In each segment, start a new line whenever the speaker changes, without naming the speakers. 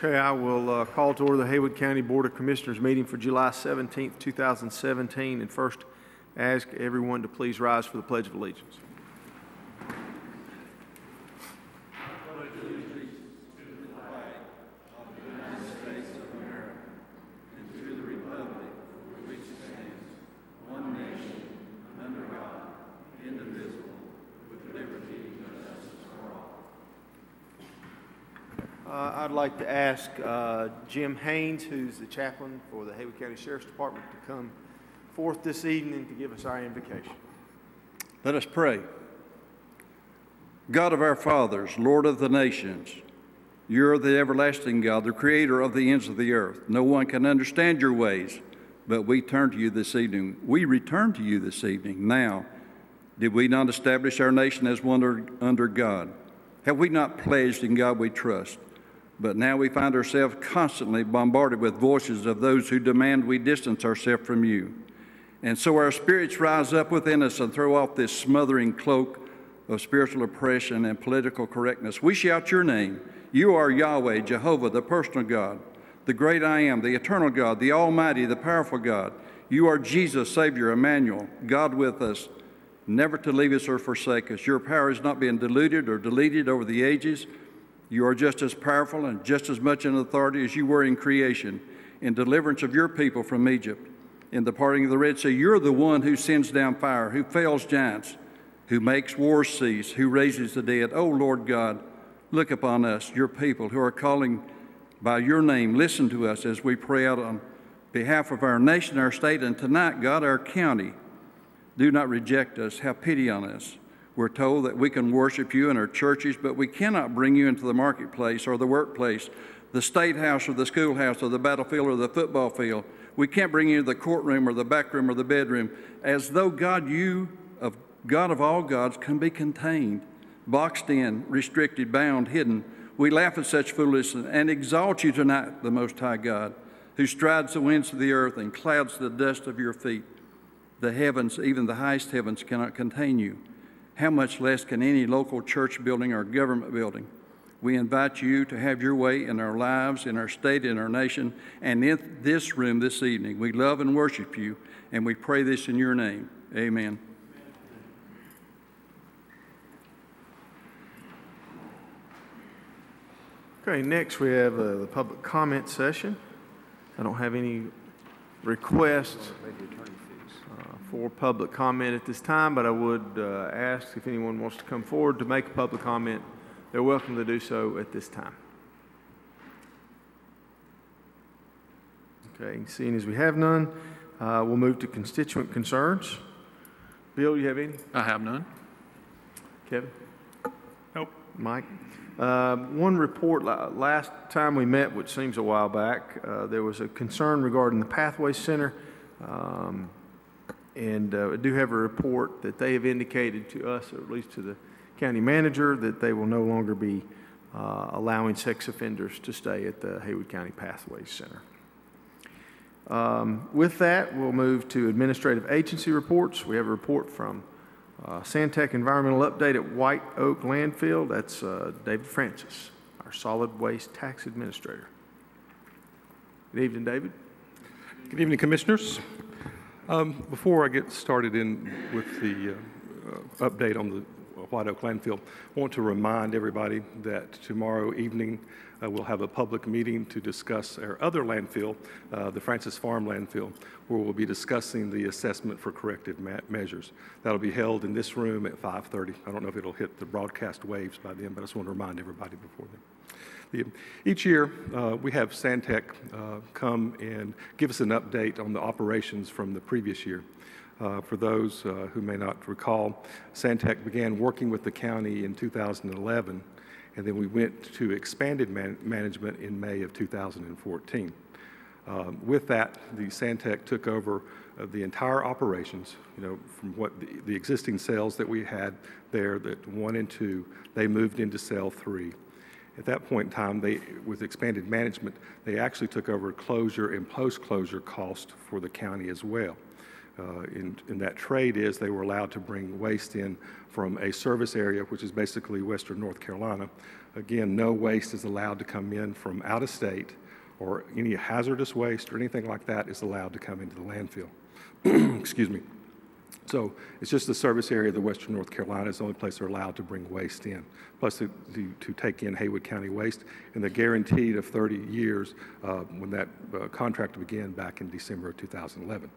Okay, I will call to order the Haywood County Board of Commissioners meeting for July 17th, 2017, and first ask everyone to please rise for the Pledge of Allegiance. I'd like to ask Jim Haynes, who's the chaplain for the Haywood County Sheriff's Department, to come forth this evening to give us our invocation.
Let us pray. God of our fathers, Lord of the nations, you're the everlasting God, the creator of the ends of the earth. No one can understand your ways, but we turn to you this evening. We return to you this evening. Now, did we not establish our nation as one under God? Have we not pledged in God we trust? But now we find ourselves constantly bombarded with voices of those who demand we distance ourselves from you. And so our spirits rise up within us and throw off this smothering cloak of spiritual oppression and political correctness. We shout your name. You are Yahweh, Jehovah, the personal God, the great I am, the eternal God, the almighty, the powerful God. You are Jesus, Savior, Emmanuel, God with us, never to leave us or forsake us. Your power is not being diluted or deleted over the ages. You are just as powerful and just as much in authority as you were in creation, in deliverance of your people from Egypt, in the parting of the Red Sea. You're the one who sends down fire, who fells giants, who makes wars cease, who raises the dead. Oh, Lord God, look upon us, your people who are calling by your name. Listen to us as we pray out on behalf of our nation, our state, and tonight, God, our county. Do not reject us. Have pity on us. We're told that we can worship you in our churches, but we cannot bring you into the marketplace or the workplace, the state house or the schoolhouse or the battlefield or the football field. We can't bring you to the courtroom or the back room or the bedroom, as though God, you, God of all gods, can be contained, boxed in, restricted, bound, hidden. We laugh at such foolishness and exalt you tonight, the Most High God, who strides the winds of the earth and clouds the dust of your feet. The heavens, even the highest heavens, cannot contain you. How much less can any local church building or government building? We invite you to have your way in our lives, in our state, in our nation, and in this room this evening. We love and worship you, and we pray this in your name. Amen.
Okay, next we have the public comment session. I don't have any requests for public comment at this time, but I would ask if anyone wants to come forward to make a public comment. They're welcome to do so at this time. Okay, seeing as we have none, we'll move to constituent concerns. Bill, you have any?
I have none.
Kevin?
Nope.
Mike? One report, last time we met, which seems a while back, there was a concern regarding the Pathways Center. And I do have a report that they have indicated to us, or at least to the county manager, that they will no longer be allowing sex offenders to stay at the Haywood County Pathways Center. With that, we'll move to administrative agency reports. We have a report from Santec Environmental Update at White Oak Landfill. That's David Francis, our solid waste tax administrator. Good evening, David.
Good evening, Commissioners. Before I get started with the update on the White Oak Landfill, I want to remind everybody that tomorrow evening we'll have a public meeting to discuss our other landfill, the Francis Farm landfill, where we'll be discussing the assessment for corrective measures. That'll be held in this room at 5:30. I don't know if it'll hit the broadcast waves by then, but I just want to remind everybody before then. Each year, we have Santec come and give us an update on the operations from the previous year. For those who may not recall, Santec began working with the county in 2011, and then we went to expanded management in May of 2014. With that, the Santec took over the entire operations, from what the existing cells that we had there, that 1 and 2, they moved into cell 3. At that point in time, with expanded management, they actually took over closure and post-closure cost for the county as well. in that trade is they were allowed to bring waste in from a service area, which is basically western North Carolina. Again, no waste is allowed to come in from out of state, or any hazardous waste or anything like that is allowed to come into the landfill. Excuse me. So it's just the service area of the western North Carolina is the only place they're allowed to bring waste in, plus to take in Haywood County waste, and they're guaranteed of 30 years when that contract began back in December of 2011.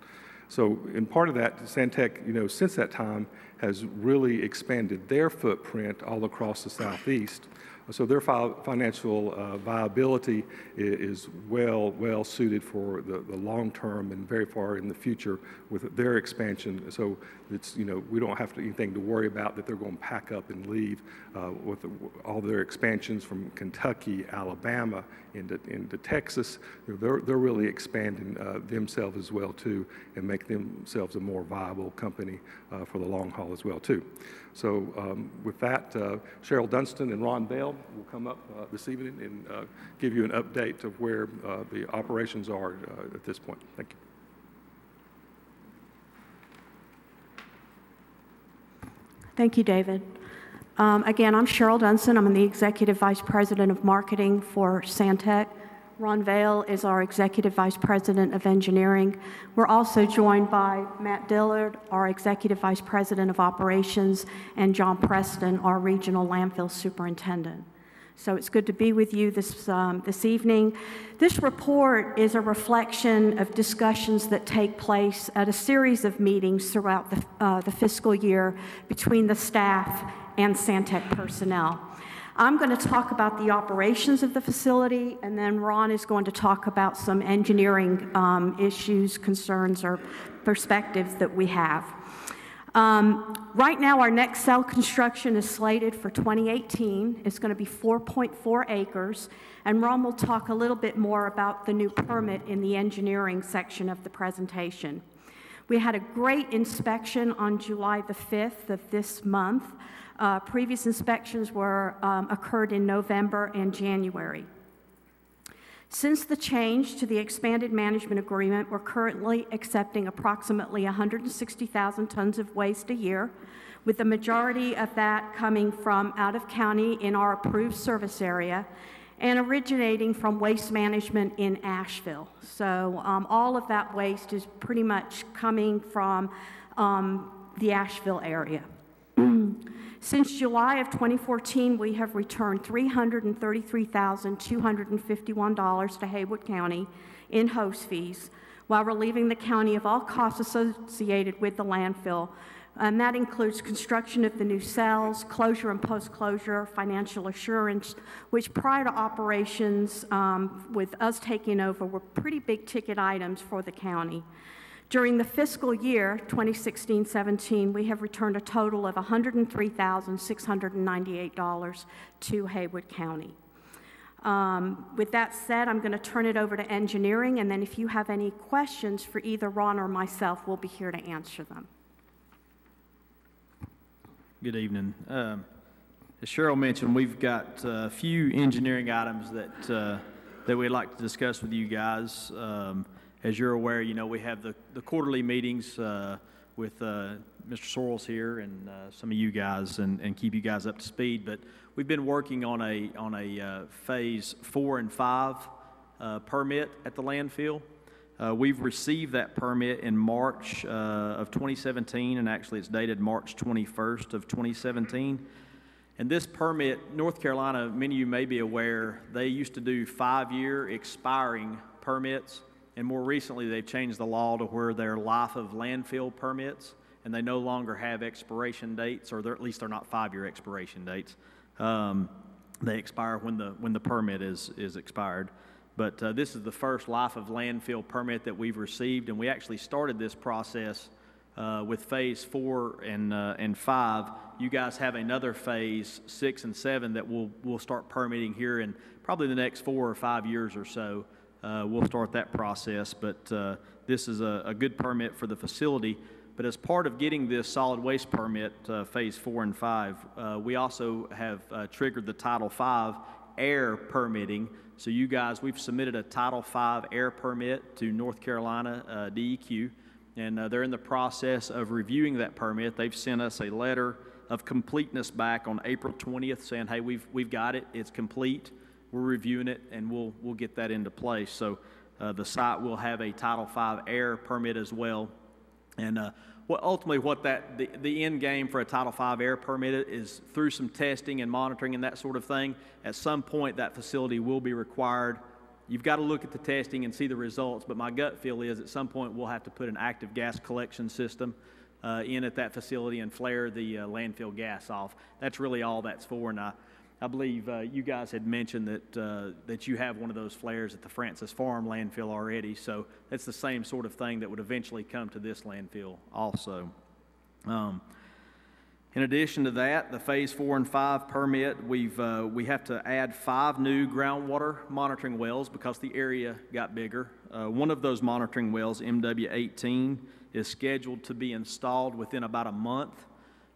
So in part of that, Santec, since that time has really expanded their footprint all across the Southeast. So their financial viability is well suited for the long term and very far in the future with their expansion. So it's, we don't have anything to worry about that they're going to pack up and leave with all their expansions from Kentucky, Alabama, into Texas. They're really expanding themselves as well too, and make themselves a more viable company for the long haul as well too. So with that, Cheryl Dunston and Ron Bell will come up this evening and give you an update of where the operations are at this point. Thank you.
Thank you, David. Again, I'm Cheryl Dunston. I'm the Executive Vice President of Marketing for Santec. Ron Vale is our Executive Vice President of Engineering. We're also joined by Matt Dillard, our Executive Vice President of Operations, and John Preston, our Regional Landfill Superintendent. So it's good to be with you this evening. This report is a reflection of discussions that take place at a series of meetings throughout the fiscal year between the staff and Santec personnel. I'm going to talk about the operations of the facility, and then Ron is going to talk about some engineering issues, concerns, or perspectives that we have. Right now, our next cell construction is slated for 2018. It's going to be 4.4 acres, and Ron will talk a little bit more about the new permit in the engineering section of the presentation. We had a great inspection on July the 5th of this month. Previous inspections occurred in November and January. Since the change to the expanded management agreement, we're currently accepting approximately 160,000 tons of waste a year, with the majority of that coming from out of county in our approved service area and originating from waste management in Asheville. So all of that waste is pretty much coming from the Asheville area. Since July of 2014, we have returned $333,251 to Haywood County in host fees, while relieving the county of all costs associated with the landfill. And that includes construction of the new cells, closure and post-closure, financial assurance, which prior to operations with us taking over were pretty big ticket items for the county. During the fiscal year 2016-17, we have returned a total of $103,698 to Haywood County. With that said, I'm going to turn it over to engineering, and then if you have any questions for either Ron or myself, we'll be here to answer them.
Good evening. As Cheryl mentioned, we've got a few engineering items that we'd like to discuss with you guys. As you're aware, we have the quarterly meetings with Mr. Sorrells here and some of you guys and keep you guys up to speed. But we've been working on a phase 4 and 5 permit at the landfill. We've received that permit in March of 2017, and actually it's dated March 21st of 2017. And this permit, North Carolina, many of you may be aware, they used to do 5-year expiring permits. And more recently, they've changed the law to where they're life of landfill permits, and they no longer have expiration dates, or at least they're not 5-year expiration dates. They expire when the permit is expired. But this is the first life of landfill permit that we've received, and we actually started this process with phase 4 and 5. You guys have another phase 6 and 7 that we'll start permitting here in probably the next 4 or 5 years or so. We'll start that process, but this is a good permit for the facility. But as part of getting this solid waste permit, phase 4 and 5, we also have triggered the Title V air permitting. So you guys, we've submitted a Title V air permit to North Carolina DEQ. and they're in the process of reviewing that permit. They've sent us a letter of completeness back on April 20th saying, hey, we've got it, it's complete, we're reviewing it, and we'll get that into place. So the site will have a Title V air permit as well. And ultimately what the end game for a Title V air permit is through some testing and monitoring and that sort of thing. At some point that facility will be required. You've got to look at the testing and see the results, but my gut feel is at some point we'll have to put an active gas collection system in at that facility and flare the landfill gas off. That's really all that's for. And I believe you guys had mentioned that you have one of those flares at the Francis Farm landfill already, so that's the same sort of thing that would eventually come to this landfill also. In addition to that, the Phase 4 and 5 permit, we have to add 5 new groundwater monitoring wells because the area got bigger. One of those monitoring wells, MW18, is scheduled to be installed within about a month.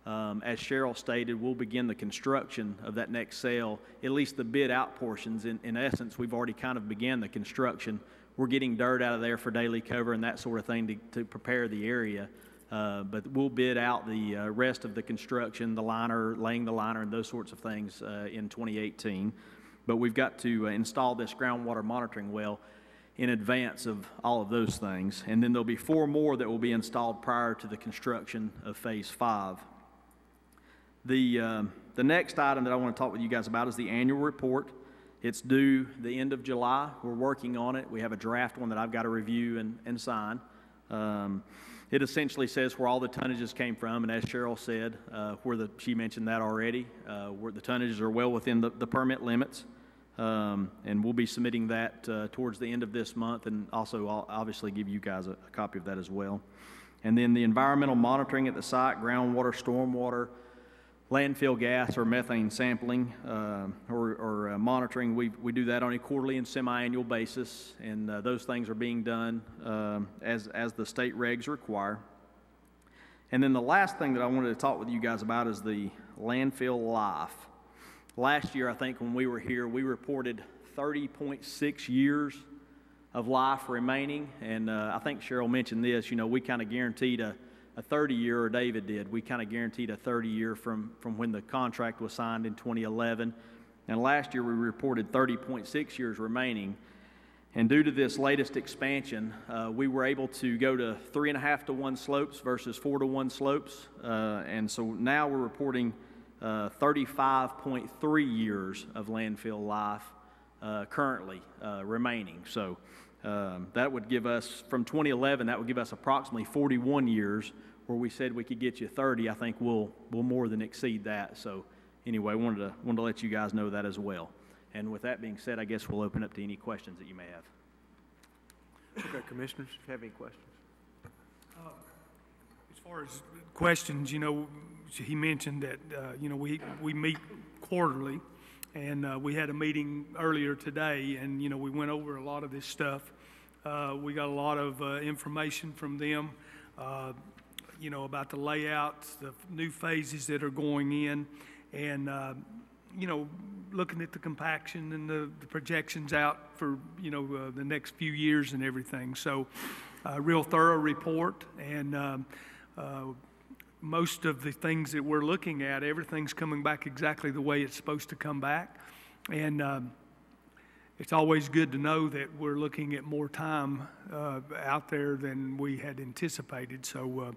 As Cheryl stated, we'll begin the construction of that next cell, at least the bid out portions. In essence, we've already kind of began the construction. We're getting dirt out of there for daily cover and that sort of thing to prepare the area. But we'll bid out the rest of the construction, the liner, laying the liner, and those sorts of things in 2018. But we've got to install this groundwater monitoring well in advance of all of those things. And then there'll be 4 more that will be installed prior to the construction of Phase 5. The next item that I want to talk with you guys about is the annual report. It's due the end of July. We're working on it. We have a draft one that I've got to review and sign. It essentially says where all the tonnages came from, and as Cheryl said, she mentioned that already, where the tonnages are well within the permit limits, and we'll be submitting that towards the end of this month, and also I'll obviously give you guys a copy of that as well. And then the environmental monitoring at the site, groundwater, stormwater, landfill gas or methane sampling or monitoring, we do that on a quarterly and semi-annual basis, and those things are being done as the state regs require. And then the last thing that I wanted to talk with you guys about is the landfill life. Last year, I think when we were here, we reported 30.6 years of life remaining, and I think Cheryl mentioned this, we kind of guaranteed a 30-year, or David did. We kind of guaranteed a 30-year from when the contract was signed in 2011. And last year we reported 30.6 years remaining. And due to this latest expansion, we were able to go to 3.5 to 1 slopes versus 4 to 1 slopes. And so now we're reporting 35.3 years of landfill life currently remaining. So that would give us, from 2011, that would give us approximately 41 years, where we said we could get you 30. I think we'll more than exceed that. So anyway, wanted to let you guys know that as well. And with that being said, I guess we'll open up to any questions that you may have.
Okay, Commissioners, if you have any questions.
As far as questions, he mentioned that, we meet quarterly, and we had a meeting earlier today, and, we went over a lot of this stuff. We got a lot of information from them, about the layouts, the new phases that are going in, and, looking at the compaction and the projections out for, the next few years and everything. So a real thorough report, and most of the things that we're looking at, everything's coming back exactly the way it's supposed to come back. And it's always good to know that we're looking at more time out there than we had anticipated. So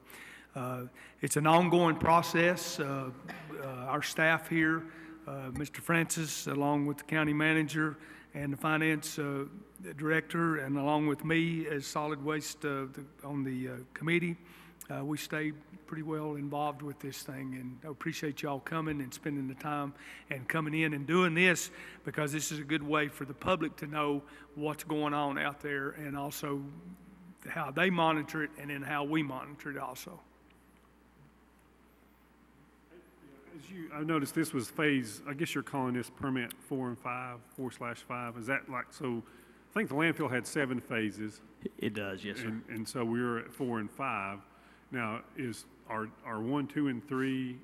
it's an ongoing process. Our staff here, Mr. Francis, along with the county manager and the finance director, and along with me as solid waste on the committee, we stay pretty well involved with this thing, and I appreciate y'all coming and spending the time and coming in and doing this, because this is a good way for the public to know what's going on out there, and also how they monitor it, and then how we monitor it also.
I noticed this was phase, I guess you're calling this permit 4 and 5, 4/5. Is that like, so I think the landfill had 7 phases.
It does, yes, sir.
And so we're at 4 and 5. Now, are 1, 2, and 3, or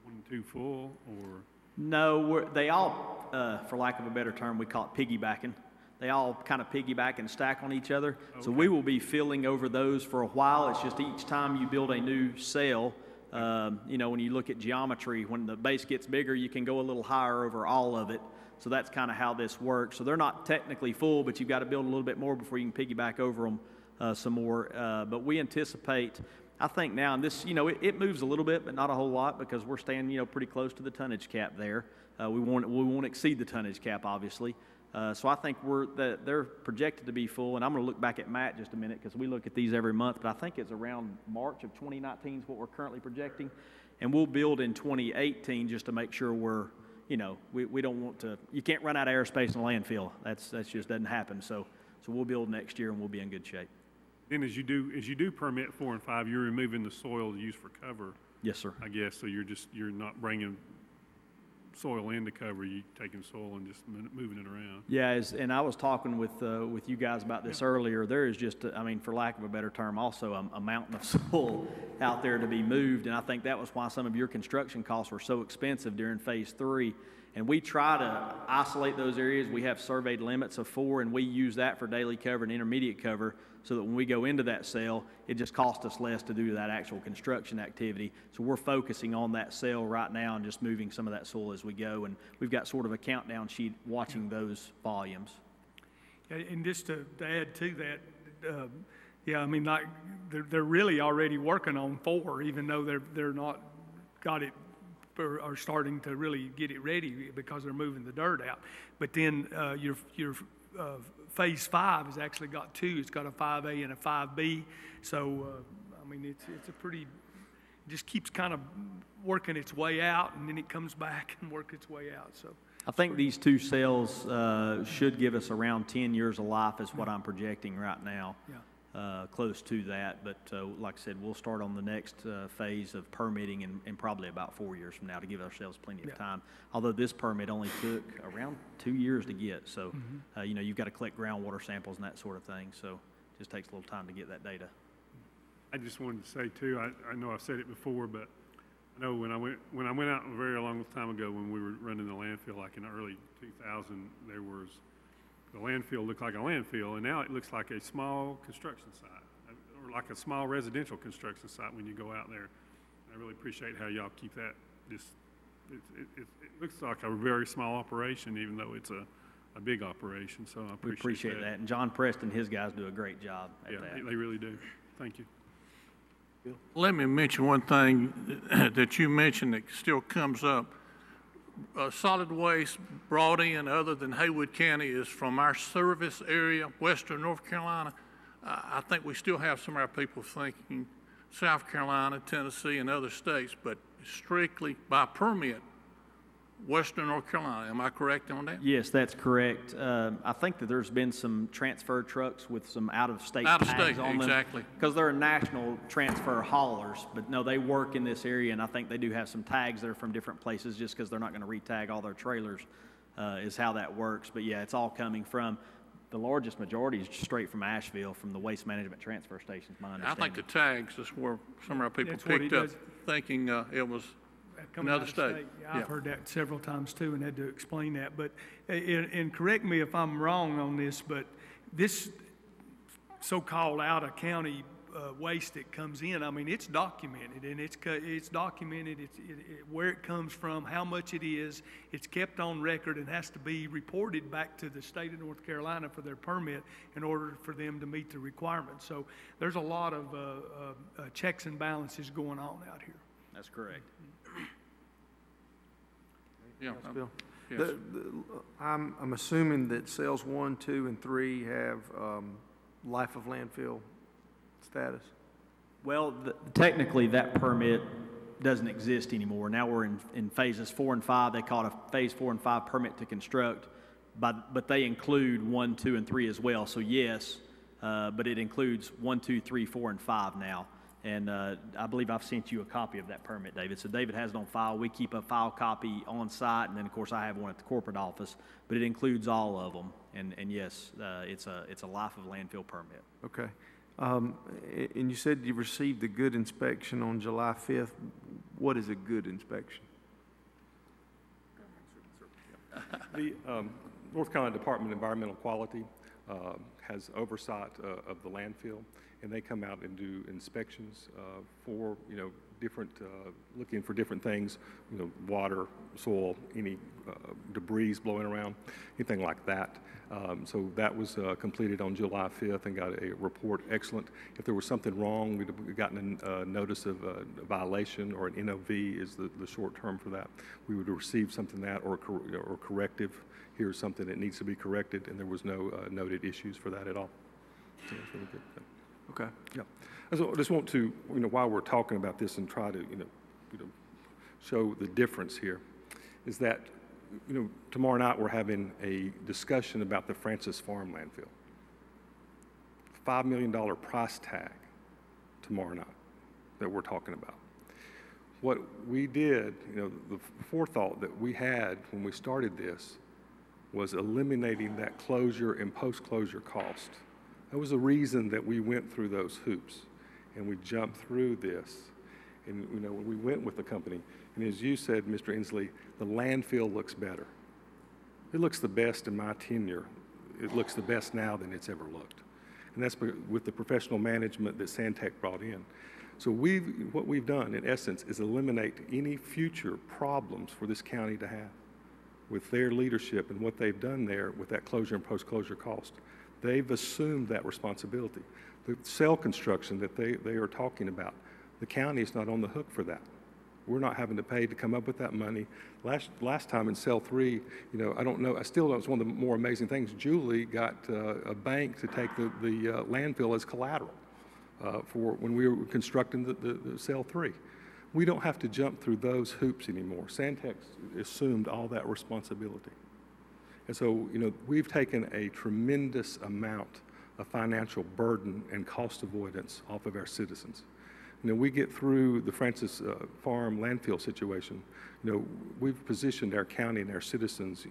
1 and 2 full, or?
No, they all, for lack of a better term, we call it piggybacking. They all kind of piggyback and stack on each other. Okay. So we will be filling over those for a while. It's just each time you build a new cell, you know, when you look at geometry, when the base gets bigger, you can go a little higher over all of it. So that's kind of how this works. So they're not technically full, but you've got to build a little bit more before you can piggyback over them some more. But we anticipate, I think now, and this, you know, it moves a little bit, but not a whole lot because we're staying, you know, pretty close to the tonnage cap there. We won't exceed the tonnage cap, obviously. So I think they're projected to be full, and I'm going to look back at Matt just a minute because we look at these every month, but I think it's around March of 2019 is what we're currently projecting, and we'll build in 2018 just to make sure we're, you know, we don't want to, you can't run out of airspace in a landfill. That's just doesn't happen. So we'll build next year and we'll be in good shape.
Then as you do permit 4 and 5, you're removing the soil used for cover.
Yes, sir.
I guess, so you're not bringing soil in to cover, you taking soil and just moving it around.
Yeah, and I was talking with you guys about this earlier. There is just, I mean, for lack of a better term, also a mountain of soil out there to be moved, and I think that was why some of your construction costs were so expensive during Phase 3. And we try to isolate those areas. We have surveyed limits of 4, and we use that for daily cover and intermediate cover so that when we go into that cell, it just costs us less to do that actual construction activity. So we're focusing on that cell right now and just moving some of that soil as we go. And we've got sort of a countdown sheet watching those volumes.
And just to add to that, yeah, I mean, like they're really already working on 4, even though they're not got it, are starting to really get it ready because they're moving the dirt out. But then your Phase 5 has actually got 2. It's got a 5A and a 5B. So, I mean, it's a pretty, it just keeps kind of working its way out, and then it comes back and works its way out. So
I think these 2 cells should give us around 10 years of life is what I'm projecting right now. Yeah. Close to that, but like I said, we'll start on the next phase of permitting in probably about 4 years from now to give ourselves plenty of time. Although this permit only took around 2 years to get, so you know, you've got to collect groundwater samples and that sort of thing, so it just takes a little time to get that data.
I just wanted to say too, I know I've said it before, but I know when I went out a very long time ago when we were running the landfill, like in the early 2000, the landfill looked like a landfill, and now it looks like a small construction site, or like a small residential construction site when you go out there. I really appreciate how y'all keep that just, it looks like a very small operation, even though it's a big operation, so I appreciate that.
And John Preston, his guys do a great job at that.
Yeah, they really do. Thank you.
Let me mention one thing that you mentioned that still comes up. Solid waste brought in other than Haywood County is from our service area, western North Carolina. I think we still have some of our people thinking South Carolina, Tennessee, and other states, but strictly by permit, western North Carolina. Am I correct on that?
Yes, that's correct. I think that there's been some transfer trucks with some out-of-state tags on them.
Exactly.
Because they're national transfer haulers, but no, they work in this area, and I think they do have some tags that are from different places just because they're not going to re-tag all their trailers is how that works. But yeah, it's all coming from, the largest majority is straight from Asheville, from the waste management transfer stations, my understanding.
I think the tags is where some of our people picked up thinking it was another state.
Yeah, I've heard that several times too and had to explain that. But, and correct me if I'm wrong on this, but this so-called out-of-county waste that comes in, I mean, it's documented, and it's documented where it comes from, how much it is. It's kept on record and has to be reported back to the state of North Carolina for their permit in order for them to meet the requirements. So there's a lot of checks and balances going on out here.
That's correct.
Yeah,
Bill?
yes.
I'm assuming that cells 1, 2, and 3 have life of landfill status?
Well, technically that permit doesn't exist anymore. Now we're in phases 4 and 5. They call it a phase 4 and 5 permit to construct, but they include 1, 2, and 3 as well. So yes, but it includes 1, 2, 3, 4, and 5 now. And I believe I've sent you a copy of that permit, David. So David has it on file. We keep a file copy on site, and then of course I have one at the corporate office. But it includes all of them. And yes, it's a life of landfill permit.
Okay. And you said you received a good inspection on July 5th. What is a good inspection?
North Carolina Department of Environmental Quality has oversight of the landfill, and they come out and do inspections for, different, looking for different things, water, soil, any debris blowing around, anything like that. So that was completed on July 5th and got a report excellent. If there was something wrong, we'd have gotten a notice of a violation, or an NOV is the short term for that. We would receive something that, or corrective. Here's something that needs to be corrected, and there was no noted issues for that at all. So it's really good.
Okay.
Yeah. So I just want to, while we're talking about this and try to, show the difference here, is that, tomorrow night we're having a discussion about the Francis Farm landfill. $5 million price tag tomorrow night that we're talking about. What we did, the forethought that we had when we started this was eliminating that closure and post-closure cost. That was the reason that we went through those hoops and we jumped through this. And when we went with the company, and as you said, Mr. Inslee, the landfill looks better. It looks the best in my tenure. It looks the best now than it's ever looked. And that's with the professional management that Santec brought in. So what we've done, in essence, is eliminate any future problems for this county to have with their leadership and what they've done there with that closure and post-closure cost. They've assumed that responsibility. The cell construction that they are talking about, the county is not on the hook for that. We're not having to pay to come up with that money. Last time in cell 3, I don't know, I still don't, it's one of the more amazing things. Julie got a bank to take the landfill as collateral for when we were constructing the cell 3. We don't have to jump through those hoops anymore. Santec assumed all that responsibility. And so, we've taken a tremendous amount of financial burden and cost avoidance off of our citizens. We get through the Francis Farm landfill situation, we've positioned our county and our citizens,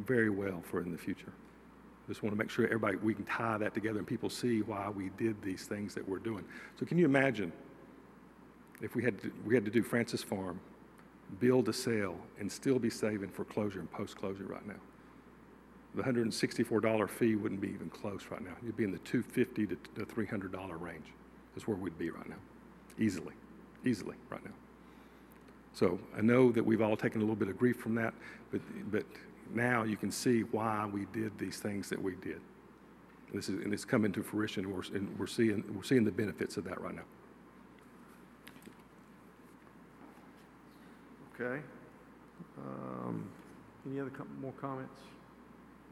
very well for in the future. Just want to make sure we can tie that together and people see why we did these things that we're doing. So can you imagine if we had to do Francis Farm, build a sale, and still be saving for closure and post-closure right now? The $164 fee wouldn't be even close right now. You'd be in the $250 to $300 range is where we'd be right now, easily right now. So I know that we've all taken a little bit of grief from that, but now you can see why we did these things that we did. And it's come into fruition, and we're seeing the benefits of that right now.
Okay. Any other more comments?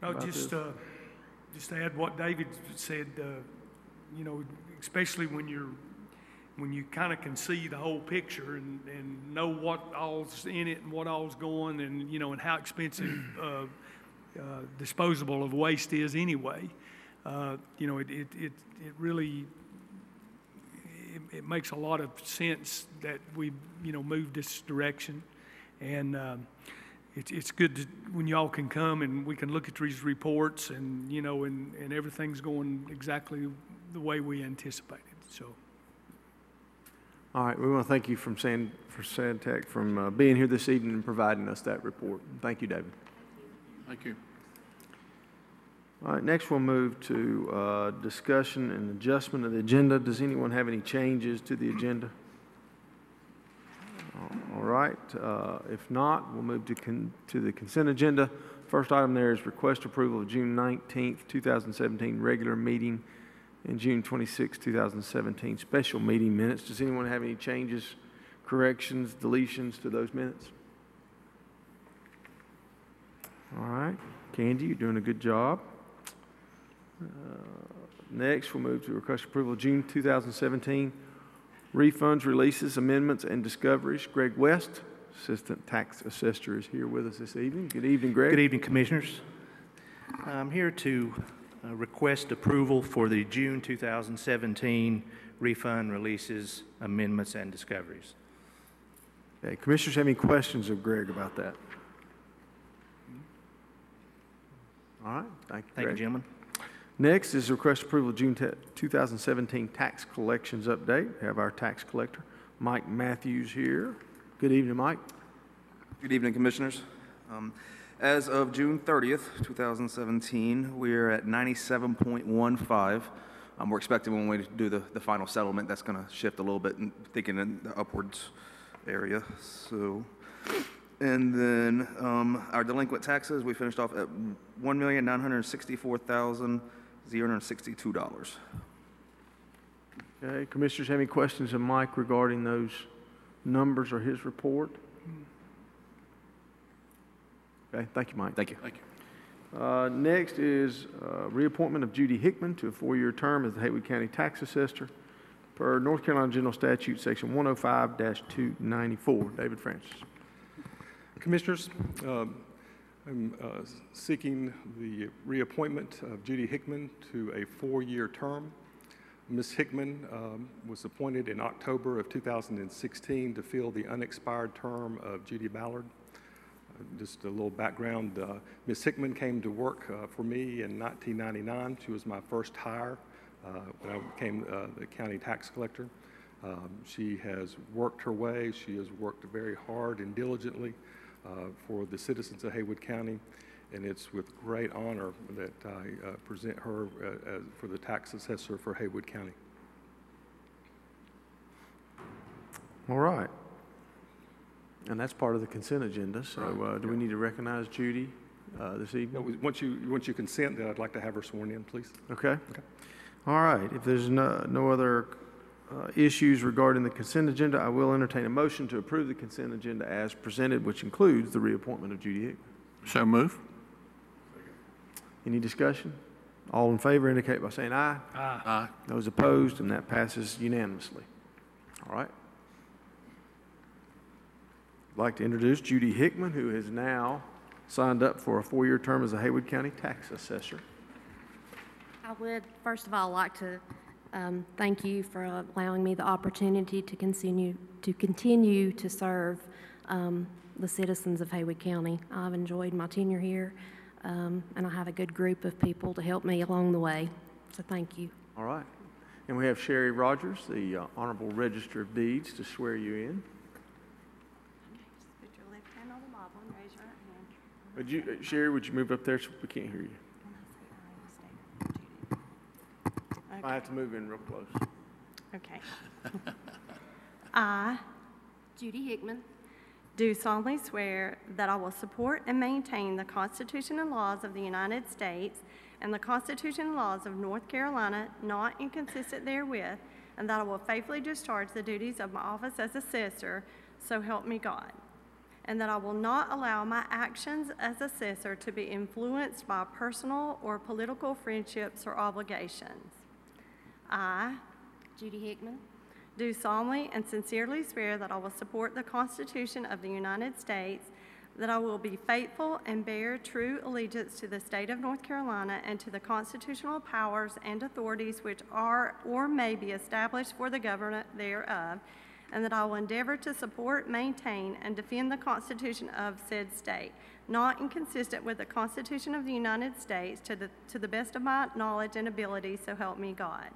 No, just to add what David said, especially when you kind of can see the whole picture and know what all's in it and what all's going, and and how expensive disposable of waste is anyway. It really makes a lot of sense that we moved this direction, and it's good when y'all can come and we can look at these reports and and everything's going exactly the way we anticipated. So.
All right, we want to thank you for Santec from being here this evening and providing us that report. Thank you, David.
Thank you.
All right, next we'll move to discussion and adjustment of the agenda. Does anyone have any changes to the agenda? All right, if not, we'll move to the consent agenda. First item there is request approval of June 19th, 2017 regular meeting and June 26, 2017 special meeting minutes. Does anyone have any changes, corrections, deletions to those minutes? All right, Candy, you're doing a good job. Next, we'll move to request approval of June 2017 refunds, releases, amendments, and discoveries. Greg West, Assistant Tax Assessor, is here with us this evening. Good evening, Greg.
Good evening, Commissioners. I'm here to request approval for the June 2017 refund, releases, amendments, and discoveries.
Okay, Commissioners have any questions of Greg about that? All right, thank you, Greg.
Thank you, gentlemen.
Next is request approval of June 2017 tax collections update. We have our tax collector, Mike Matthews, here. Good evening, Mike.
Good evening, Commissioners. As of June 30th, 2017, we're at 97.15. We're expecting when we do the final settlement, that's going to shift a little bit, and thinking in the upwards area. So, and then our delinquent taxes, we finished off at $1,964,062.
Okay, commissioners have any questions of Mike regarding those numbers or his report? Okay, thank you, Mike.
Thank you.
Thank you.
Next is reappointment of Judy Hickman to a 4-year term as the Haywood County Tax Assessor per North Carolina General Statute, Section 105-294. David Francis.
Commissioners, I'm seeking the reappointment of Judy Hickman to a 4-year term. Ms. Hickman was appointed in October of 2016 to fill the unexpired term of Judy Ballard. Just a little background, Ms. Hickman came to work for me in 1999. She was my first hire when I became the county tax collector. She has worked her way. She has worked very hard and diligently for the citizens of Haywood County, and it's with great honor that I present her for the tax assessor for Haywood County.
All right. And that's part of the consent agenda, so do we need to recognize Judy this evening?
Once you consent, then I'd like to have her sworn in, please.
Okay. All right. If there's no other issues regarding the consent agenda, I will entertain a motion to approve the consent agenda as presented, which includes the reappointment of Judy Hickman.
So move.
Any discussion? All in favor indicate by saying aye.
Aye. Aye.
Those opposed, and that passes unanimously. All right. I'd like to introduce Judy Hickman, who has now signed up for a 4-year term as a Haywood County tax assessor.
I would, first of all, like to thank you for allowing me the opportunity to continue to serve the citizens of Haywood County. I've enjoyed my tenure here, and I have a good group of people to help me along the way, so thank you.
All right. And we have Sherry Rogers, the Honorable Register of Deeds, to swear you in.
Put your left hand on the Bible and raise your right hand.
Would you, Sherry, would you move up there so we can't hear you? I have to move in real close.
Okay. I, Judy Hickman, do solemnly swear that I will support and maintain the Constitution and laws of the United States and the Constitution and laws of North Carolina, not inconsistent therewith, and that I will faithfully discharge the duties of my office as assessor, so help me God. And that I will not allow my actions as assessor to be influenced by personal or political friendships or obligations. I, Judy Hickman, do solemnly and sincerely swear that I will support the Constitution of the United States, that I will be faithful and bear true allegiance to the state of North Carolina and to the constitutional powers and authorities which are or may be established for the government thereof, and that I will endeavor to support, maintain, and defend the Constitution of said state, not inconsistent with the Constitution of the United States, to the best of my knowledge and ability, so help me God.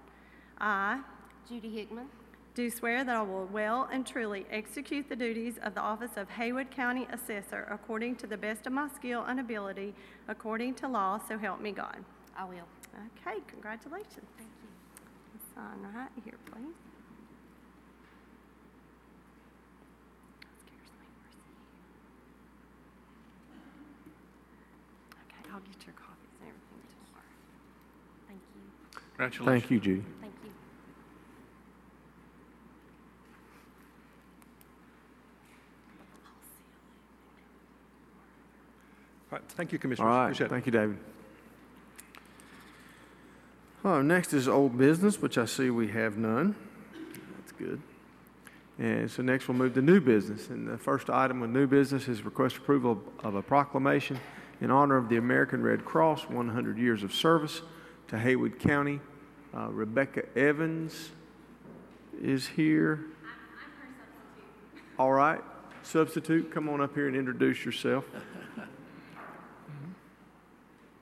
I, Judy Hickman, do swear that I will well and truly execute the duties of the office of Haywood County Assessor according to the best of my skill and ability, according to law, so help me God. I will. Okay, congratulations. Thank you. Sign right here, please. Okay, I'll get your copies and everything tomorrow. Thank you.
Congratulations.
Thank you, Judy.
Thank you.
All right, thank you, Commissioners.
All right,
Appreciate it.
thank you, David. Next is old business, which I see we have none. That's good. And so next we'll move to new business. And the first item of new business is request approval of a proclamation in honor of the American Red Cross 100 years of service to Haywood County. Rebecca Evans is here.
I'm her substitute.
All right, substitute, come on up here and introduce yourself.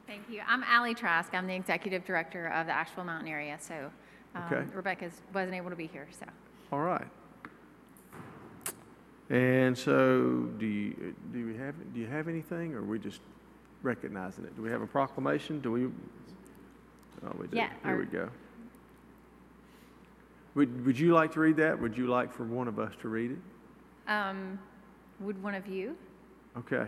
Thank you. I'm Allie Trask. I'm the executive director of the Asheville Mountain area, so
Okay.
Rebecca wasn't able to be here. So
All right. And so, do you have anything, or are we just recognizing it? Do we have a proclamation? Do we? Oh, we do.
Yeah,
Here we go. Would you like to read that? Would you like for one of us to read it?
Would one of you?
Okay.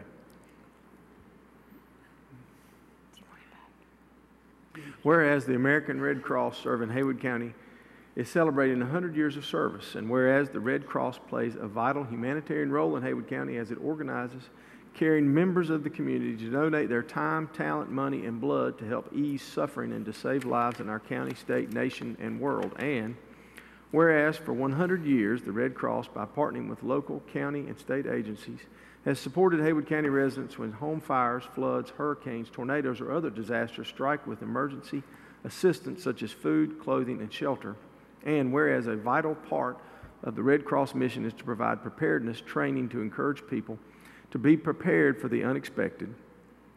Whereas the American Red Cross serving Haywood County is celebrating 100 years of service, and whereas the Red Cross plays a vital humanitarian role in Haywood County as it organizes, carrying members of the community to donate their time, talent, money, and blood to help ease suffering and to save lives in our county, state, nation, and world. And whereas for 100 years, the Red Cross, by partnering with local, county, and state agencies, has supported Haywood County residents when home fires, floods, hurricanes, tornadoes, or other disasters strike with emergency assistance such as food, clothing, and shelter. And whereas a vital part of the Red Cross mission is to provide preparedness training to encourage people to be prepared for the unexpected.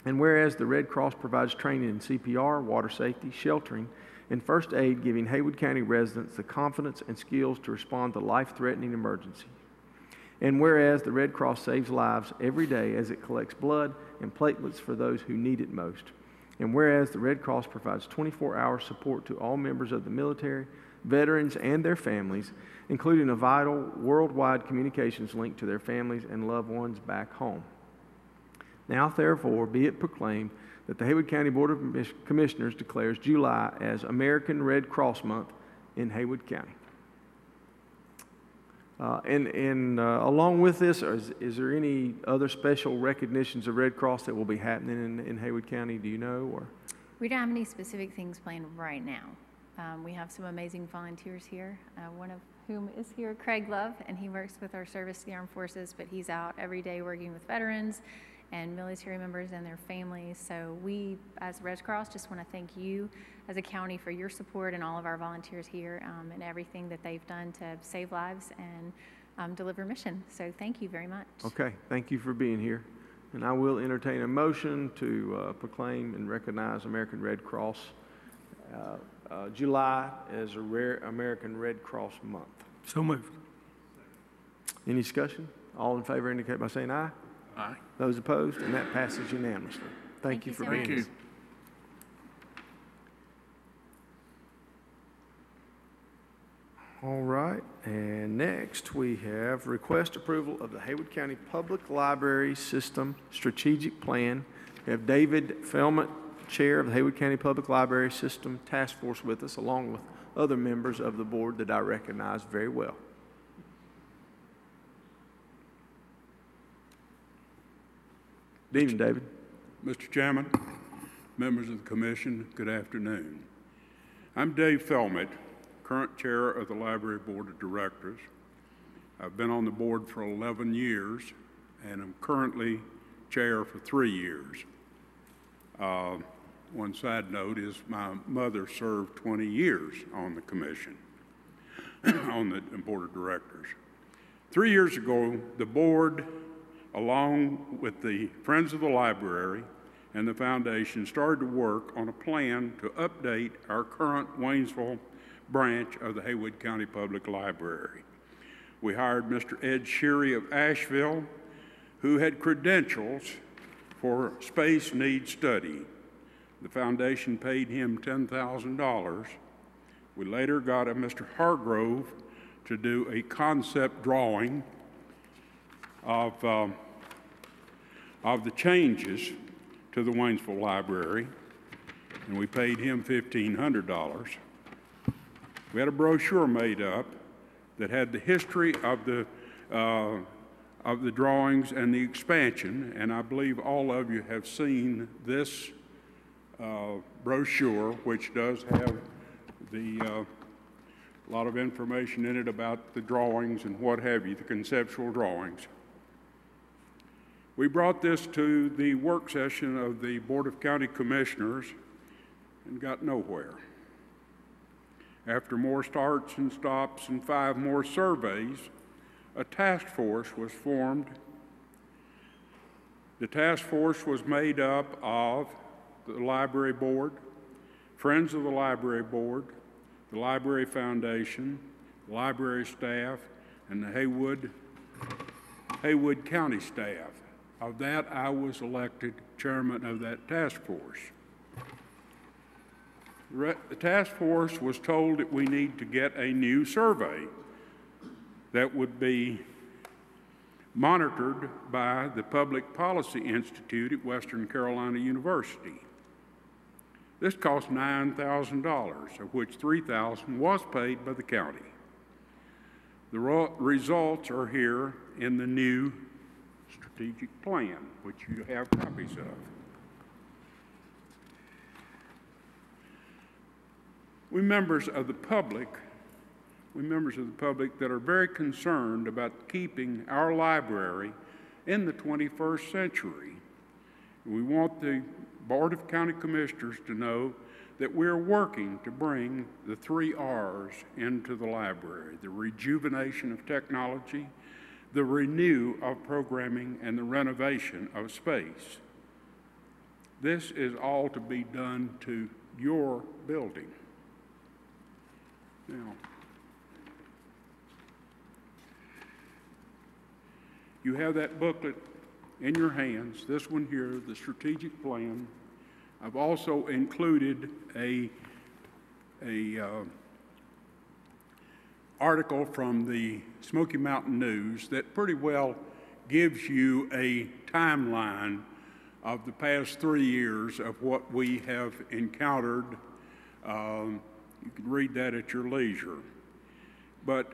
And whereas the Red Cross provides training in CPR, water safety, sheltering, and first aid, giving Haywood County residents the confidence and skills to respond to life-threatening emergencies. And whereas the Red Cross saves lives every day as it collects blood and platelets for those who need it most. And whereas the Red Cross provides 24-hour support to all members of the military, veterans, and their families, including a vital worldwide communications link to their families and loved ones back home. Now, therefore, be it proclaimed that the Haywood County Board of Commissioners declares July as American Red Cross Month in Haywood County. Along with this, is there any other special recognitions of Red Cross that will be happening in Haywood County? Do you know? Or
We don't have any specific things planned right now. We have some amazing volunteers here, one of whom is here, Craig Love, and he works with our service to the armed forces, but he's out every day working with veterans and military members and their families. So we, as Red Cross, just want to thank you as a county for your support and all of our volunteers here and everything that they've done to save lives and deliver mission. So thank you very much.
Okay, thank you for being here. And I will entertain a motion to proclaim and recognize American Red Cross July as American Red Cross Month.
So moved.
Any discussion? All in favor indicate by saying aye.
Aye.
Those opposed, and that passes unanimously. Thank you for
so
being
much.
here. All right, and next we have request approval of the Haywood County Public Library System Strategic Plan. We have David Felmont, Chair of the Haywood County Public Library System Task Force, with us, along with other members of the board that I recognize very well. Good evening, David.
Mr. Chairman, members of the Commission, good afternoon. I'm Dave Felmont, current chair of the Library Board of Directors. I've been on the board for 11 years, and I'm currently chair for 3 years. One side note is my mother served 20 years on the commission, on the board of directors. 3 years ago, the board, along with the Friends of the Library and the foundation, started to work on a plan to update our current Waynesville branch of the Haywood County Public Library. We hired Mr. Ed Sheary of Asheville, who had credentials for space needs study. The foundation paid him $10,000. We later got a Mr. Hargrove to do a concept drawing of the changes to the Waynesville Library, and we paid him $1,500. We had a brochure made up that had the history of the drawings and the expansion, and I believe all of you have seen this brochure, which does have a lot of information in it about the drawings and what have you, the conceptual drawings. We brought this to the work session of the Board of County Commissioners and got nowhere. After more starts and stops and 5 more surveys, a task force was formed. The task force was made up of the Library Board, Friends of the Library Board, the Library Foundation, the library staff, and the Haywood Haywood County staff. Of that, I was elected chairman of that task force. The task force was told that we need to get a new survey that would be monitored by the Public Policy Institute at Western Carolina University. This cost $9,000, of which $3,000 was paid by the county. The results are here in the new strategic plan, which you have copies of. We members of the public that are very concerned about keeping our library in the 21st century. We want the Board of County Commissioners to know that we're working to bring the 3 R's into the library: the rejuvenation of technology, the renew of programming, and the renovation of space. This is all to be done to your building. Now, you have that booklet in your hands, this one here, the strategic plan. I've also included a article from the Smoky Mountain News that pretty well gives you a timeline of the past 3 years of what we have encountered. You can read that at your leisure. But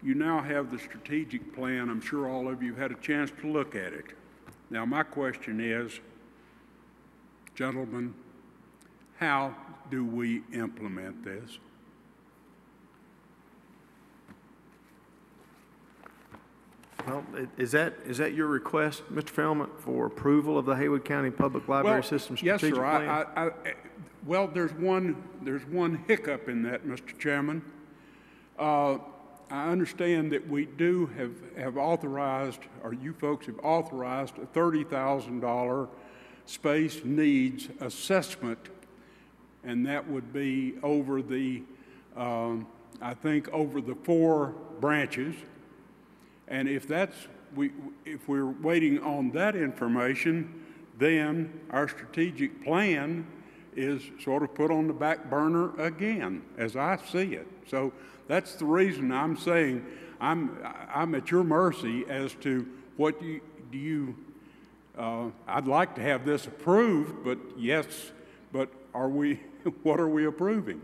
you now have the strategic plan. I'm sure all of you had a chance to look at it. Now, my question is, gentlemen, how do we implement this?
Well, is that your request, Mr. Feldman, for approval of the Haywood County Public Library System strategic plan?
Yes, sir. Well, there's one hiccup in that, Mr. Chairman. I understand that we do have authorized, or you folks have authorized, a $30,000 space needs assessment, and that would be over the, I think, over the 4 branches. And if we're waiting on that information, then our strategic plan is sort of put on the back burner again, as I see it. So that's the reason I'm saying I'm at your mercy as to what I'd like to have this approved, but yes, but are we, what are we approving?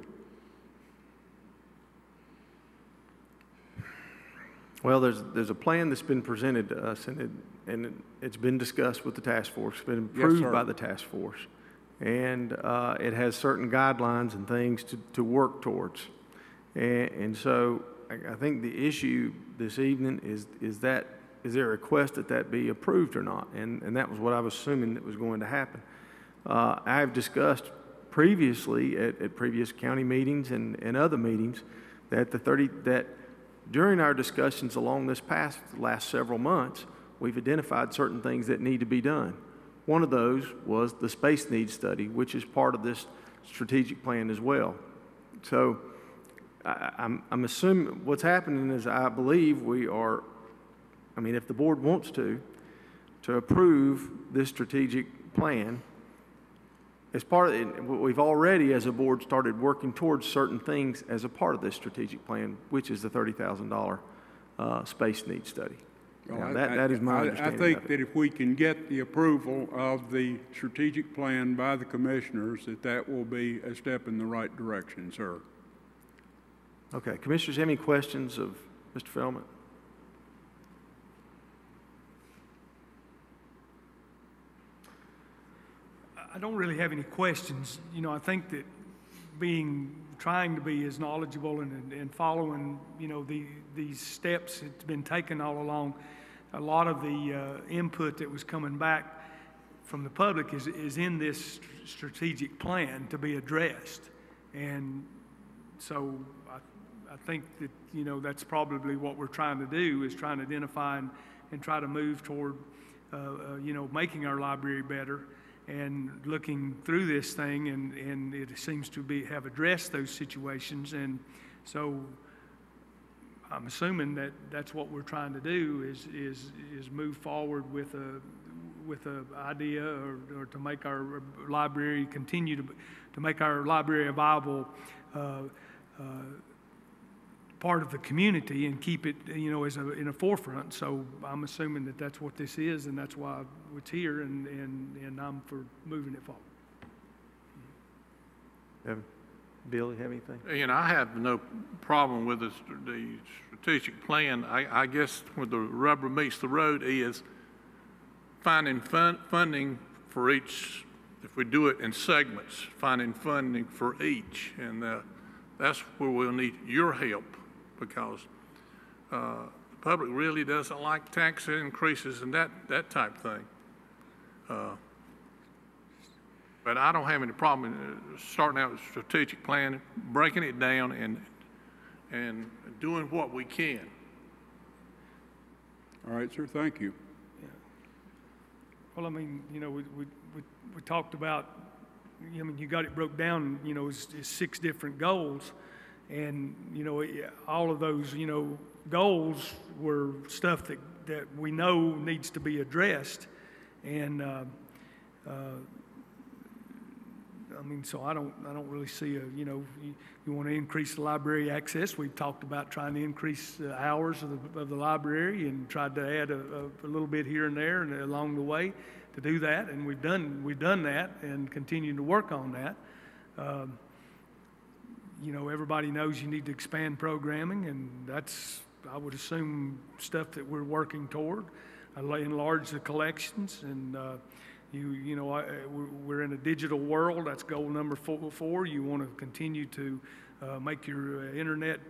Well, there's a plan that's been presented to us, and it's been discussed with the task force. It's been approved by the task force, and it has certain guidelines and things to work towards. And so I think the issue this evening is there a request that be approved or not? And that was what I was assuming that was going to happen. I have discussed previously at previous county meetings and other meetings that during our discussions along this last several months, we've identified certain things that need to be done. One of those was the space needs study, which is part of this strategic plan as well. So I'm assuming what's happening is I believe if the board wants to approve this strategic plan, as part of it, we've already, as a board, started working towards certain things as a part of this strategic plan, which is the $30,000 space needs study. Now, that is my understanding.
I think that if we can get the approval of the strategic plan by the commissioners, that will be a step in the right direction, sir.
Okay. Commissioners, have any questions of Mr. Feldman?
I don't really have any questions. You know, I think that trying to be as knowledgeable and following, these steps that's been taken all along, a lot of the input that was coming back from the public is in this strategic plan to be addressed. And so I think that, that's probably what we're trying to do, is trying to identify and try to move toward, making our library better. And looking through this thing, and it seems to have addressed those situations. And so I'm assuming that that's what we're trying to do is move forward with a idea or to make our library continue to make our library a viable part of the community and keep it, you know, in a forefront. So I'm assuming that that's what this is, and that's why it's here, and I'm for moving it forward.
Bill, you have anything?
You know, I have no problem with the strategic plan. I guess where the rubber meets the road is finding funding for each, if we do it in segments, finding funding for each. And that's where we'll need your help, because the public really doesn't like tax increases and that type of thing. But I don't have any problem starting out with a strategic plan, breaking it down, and doing what we can.
All right, sir, thank you.
Yeah. Well, I mean, you know, we talked about, I mean, you got it broke down, you know, as 6 different goals. And, you know, all of those, you know, goals were stuff that we know needs to be addressed. And, I mean, so I don't really see a, you know, you want to increase the library access. We've talked about trying to increase the hours of the library and tried to add a little bit here and there and along the way to do that. And we've done that and continue to work on that. You know, everybody knows you need to expand programming, and that's, I would assume, stuff that we're working toward. Enlarge the collections, and you know, we're in a digital world. That's goal number 4. You want to continue to make your internet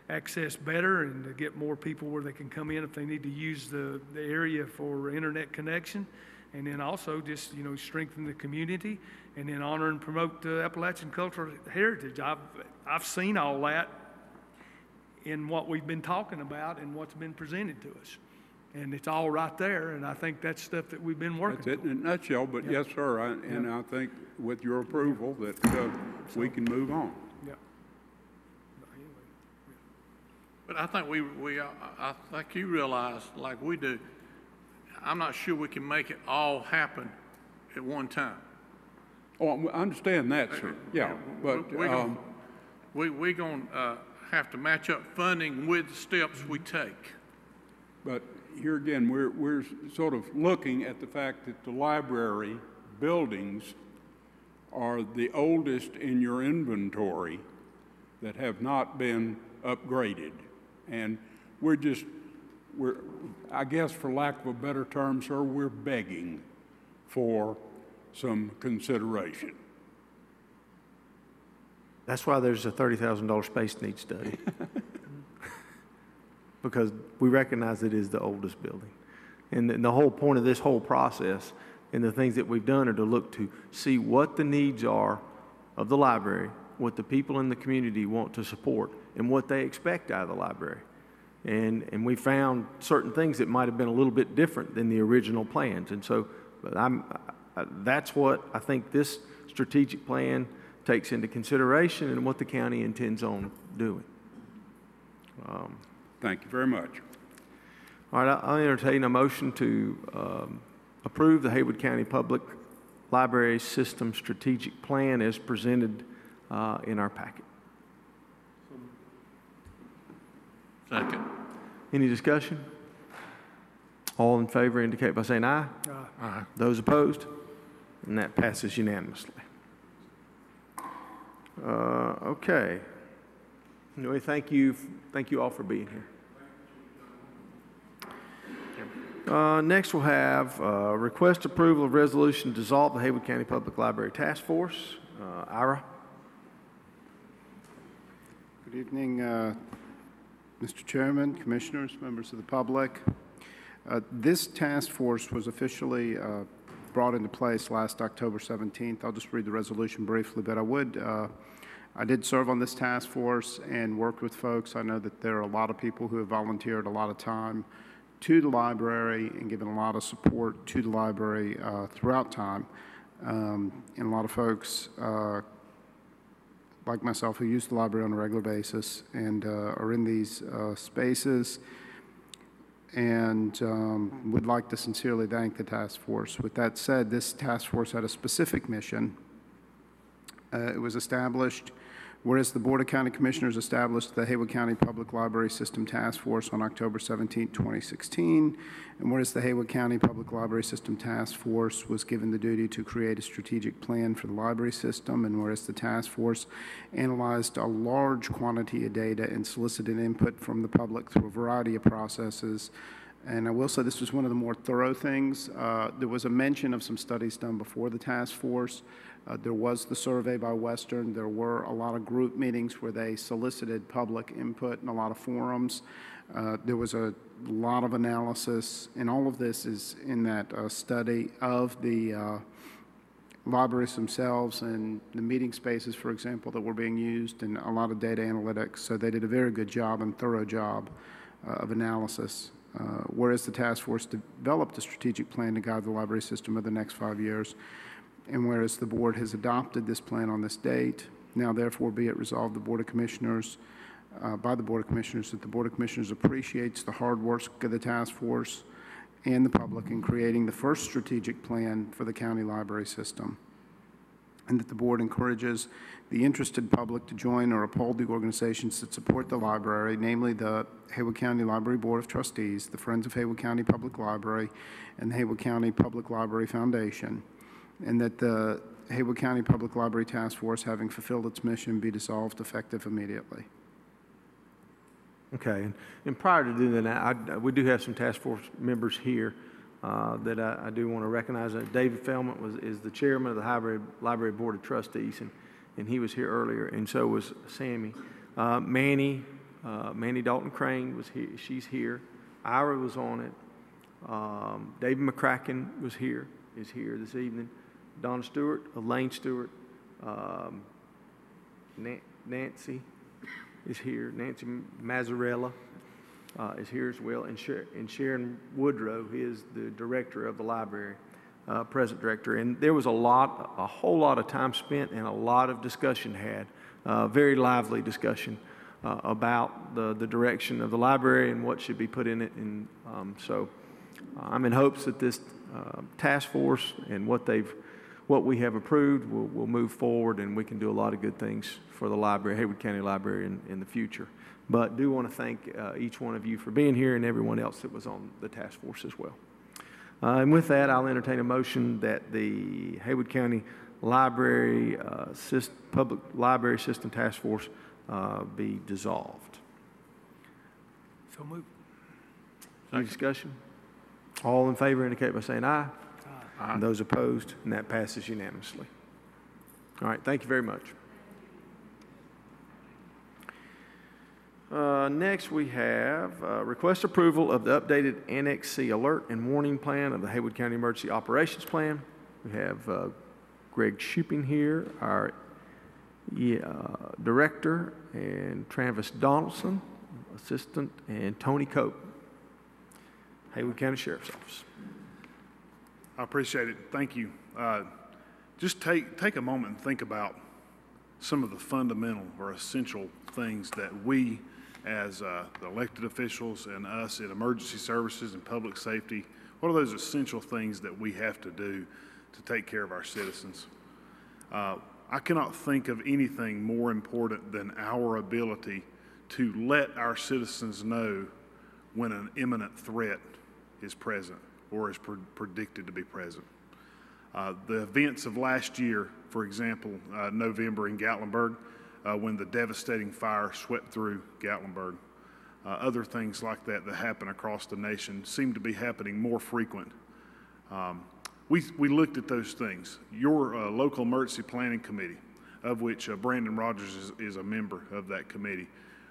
access better and to get more people where they can come in if they need to use the area for internet connection. And then also just, you know, strengthen the community and then honor and promote the Appalachian cultural heritage. I've seen all that in what we've been talking about and what's been presented to us. And it's all right there, and I think that's stuff that we've been working on.
That's it in a nutshell, but
Yep.
yes, sir, and I think with your approval that we can move on.
Yeah.
But I think I think you realize, like we do, I'm not sure we can make it all happen at one time.
Oh, I understand that, sir, yeah, but,
We're going to have to match up funding with the steps we take.
but here again, we're sort of looking at the fact that the library buildings are the oldest in your inventory that have not been upgraded. And we're, I guess for lack of a better term, sir, we're begging for some consideration.
That's why there's a $30,000 space needs study. Because we recognize it is the oldest building. And the whole point of this whole process and the things that we've done are to look to see what the needs are of the library, what the people in the community want to support, and what they expect out of the library. And we found certain things that might have been a little bit different than the original plans. And so that's what I think this strategic plan takes into consideration and what the county intends on doing.
Thank you very much.
All right, I'll entertain a motion to approve the Haywood County Public Library System Strategic Plan as presented in our packet.
Second.
Any discussion? All in favor indicate by saying aye.
Aye.
Those opposed? And that passes unanimously. Okay. Anyway, thank you all for being here. Next, we'll have request approval of resolution to dissolve the Haywood County Public Library Task Force. Ira.
Good evening, Mr. Chairman, Commissioners, members of the public. This task force was officially brought into place last October 17th. I'll just read the resolution briefly, but I did serve on this task force and worked with folks. I know that there are a lot of people who have volunteered a lot of time to the library and given a lot of support to the library throughout time. And a lot of folks like myself, who use the library on a regular basis and are in these spaces, and would like to sincerely thank the task force. With that said, this task force had a specific mission. It was established, whereas the Board of County Commissioners established the Haywood County Public Library System Task Force on October 17, 2016, and whereas the Haywood County Public Library System Task Force was given the duty to create a strategic plan for the library system, and whereas the task force analyzed a large quantity of data and solicited input from the public through a variety of processes. And I will say this was one of the more thorough things. There was a mention of some studies done before the task force. There was the survey by Western. There were a lot of group meetings where they solicited public input and a lot of forums. There was a lot of analysis, and all of this is in that study of the libraries themselves and the meeting spaces, for example, that were being used, and a lot of data analytics. So they did a very good job and thorough job of analysis. Whereas the task force developed a strategic plan to guide the library system over the next 5 years, and whereas the board has adopted this plan on this date, now therefore be it resolved the Board of Commissioners, by the Board of Commissioners, that the Board of Commissioners appreciates the hard work of the task force and the public in creating the first strategic plan for the county library system, and that the board encourages the interested public to join or uphold the organizations that support the library, namely the Haywood County Library Board of Trustees, the Friends of Haywood County Public Library, and the Haywood County Public Library Foundation, and that the Haywood County Public Library Task Force, having fulfilled its mission, be dissolved effective immediately.
Okay, and prior to doing that, we do have some task force members here that I do want to recognize. David Feldman is the chairman of the Library Board of Trustees, and he was here earlier, and so was Sammy. Manny Dalton Crane was here. She's here. Ira was on it. David McCracken is here this evening. Donna Stewart, Elaine Stewart, Nancy is here. Nancy Mazzarella is here as well, and Sharon Woodrow is the director of the library, present director. And there was a whole lot of time spent and a lot of discussion had, very lively discussion about the direction of the library and what should be put in it. And so I'm in hopes that this task force and what we have approved will move forward, and we can do a lot of good things for the library, Haywood County Library, in the future. But do want to thank each one of you for being here and everyone else that was on the task force as well. And with that, I'll entertain a motion that the Haywood County Library Public Library System Task Force be dissolved.
So moved.
Any discussion? All in favor indicate by saying aye.
Aye.
And those opposed, and that passes unanimously. All right, thank you very much. Next, we have request approval of the updated Annex C alert and warning plan of the Haywood County Emergency Operations Plan. We have Greg Shuping here, our director, and Travis Donaldson, assistant, and Tony Cope, Haywood County Sheriff's Office.
I appreciate it. Thank you. Just take a moment and think about some of the fundamental or essential things that we as the elected officials and us in emergency services and public safety, what are those essential things that we have to do to take care of our citizens? I cannot think of anything more important than our ability to let our citizens know when an imminent threat is present or is predicted to be present. The events of last year, for example, November in Gatlinburg, when the devastating fire swept through Gatlinburg. Other things like that happen across the nation seem to be happening more frequent. We looked at those things. Your local emergency planning committee, of which Brandon Rogers is a member of that committee,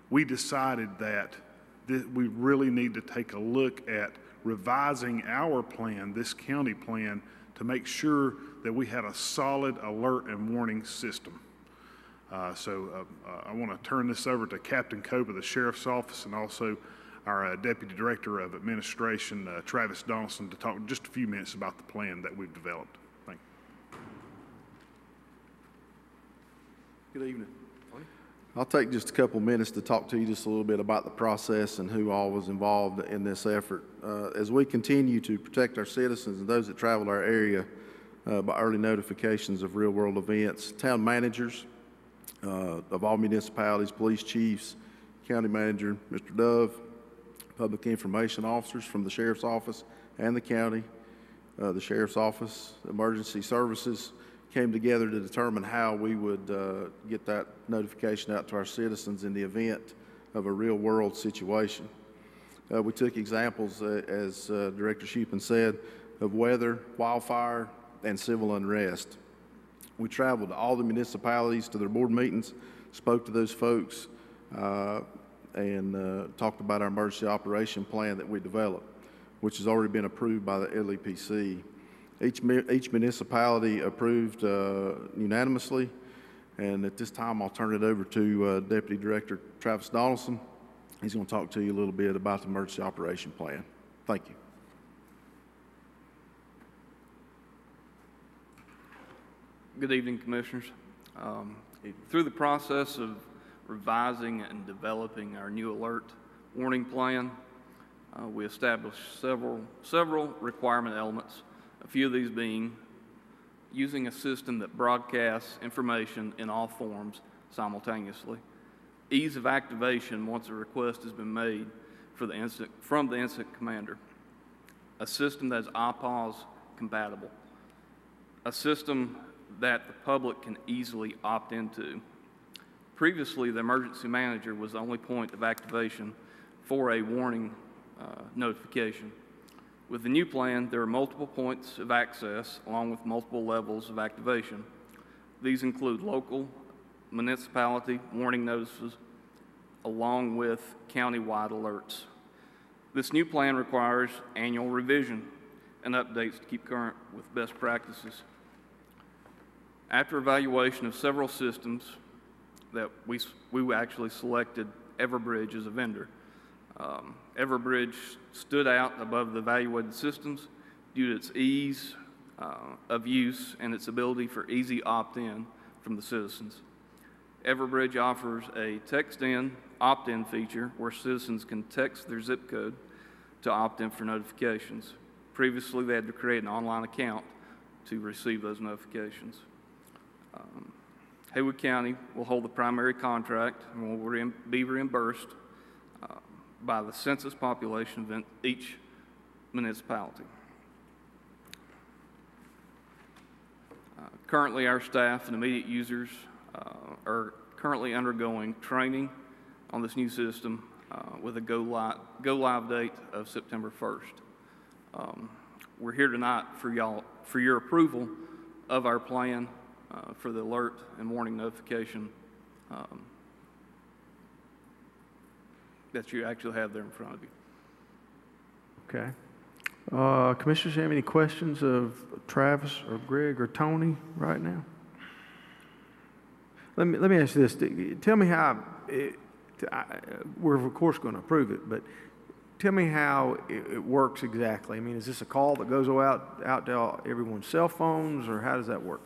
we decided that we really need to take a look at revising our plan, this county plan, to make sure that we had a solid alert and warning system. So I want to turn this over to Captain Cope of the Sheriff's Office and also our Deputy Director of Administration, Travis Donaldson, to talk just a few minutes about the plan that we've developed. Thank you.
Good evening. I'll take just a couple minutes to talk to you just a little bit about the process and who all was involved in this effort. As we continue to protect our citizens and those that travel our area by early notifications of real-world events, town managers of all municipalities, police chiefs, county manager, Mr. Dove, public information officers from the sheriff's office and the county, the sheriff's office, emergency services, came together to determine how we would get that notification out to our citizens in the event of a real-world situation. We took examples, as Director Shupin said, of weather, wildfire, and civil unrest. We traveled to all the municipalities to their board meetings, spoke to those folks, and talked about our emergency operation plan that we developed, which has already been approved by the LEPC. Each municipality approved unanimously, and at this time I'll turn it over to Deputy Director Travis Donaldson. He's going to talk to you a little bit about the emergency operation plan. Thank you.
Good evening, Commissioners. Through the process of revising and developing our new alert warning plan, we established several requirement elements. A few of these being using a system that broadcasts information in all forms simultaneously, ease of activation once a request has been made from the incident commander, a system that is IPAWS compatible, a system that the public can easily opt into. Previously, the emergency manager was the only point of activation for a warning notification. With the new plan, there are multiple points of access along with multiple levels of activation. These include local, municipality warning notices, along with county-wide alerts. This new plan requires annual revision and updates to keep current with best practices. After evaluation of several systems, that we actually selected Everbridge as a vendor. Everbridge stood out above the evaluated systems due to its ease of use and its ability for easy opt-in from the citizens. Everbridge offers a text-in, opt-in feature where citizens can text their zip code to opt in for notifications. Previously, they had to create an online account to receive those notifications. Haywood County will hold the primary contract and will be reimbursed by the census population of each municipality. Currently, our staff and immediate users are currently undergoing training on this new system with a go live date of September 1st. We're here tonight for your approval of our plan for the alert and warning notification that you actually have there in front of you.
Okay. Commissioners, have any questions of Travis or Greg or Tony right now? Let me ask you this. Tell me how, we're of course going to approve it, but tell me how it works exactly. I mean, is this a call that goes out to everyone's cell phones, or how does that work?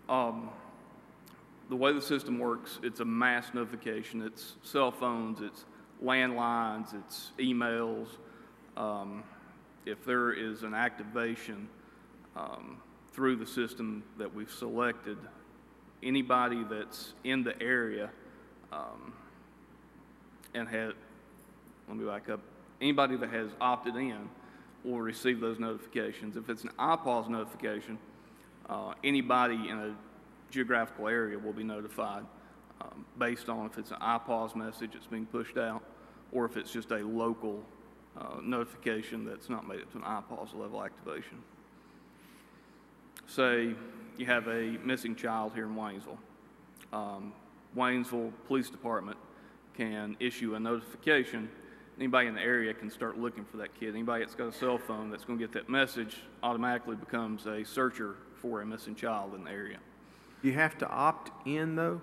The way the system works, it's a mass notification. It's cell phones, it's landlines, it's emails. If there is an activation through the system that we've selected, anybody that's in the area let me back up, anybody that has opted in will receive those notifications. If it's an IPAWS notification, anybody in a geographical area will be notified based on if it's an IPAWS message that's being pushed out or if it's just a local notification that's not made it to an IPAWS level activation. Say you have a missing child here in Waynesville. Waynesville Police Department can issue a notification. Anybody in the area can start looking for that kid. Anybody that's got a cell phone that's going to get that message automatically becomes a searcher for a missing child in the area.
You have to opt in, though?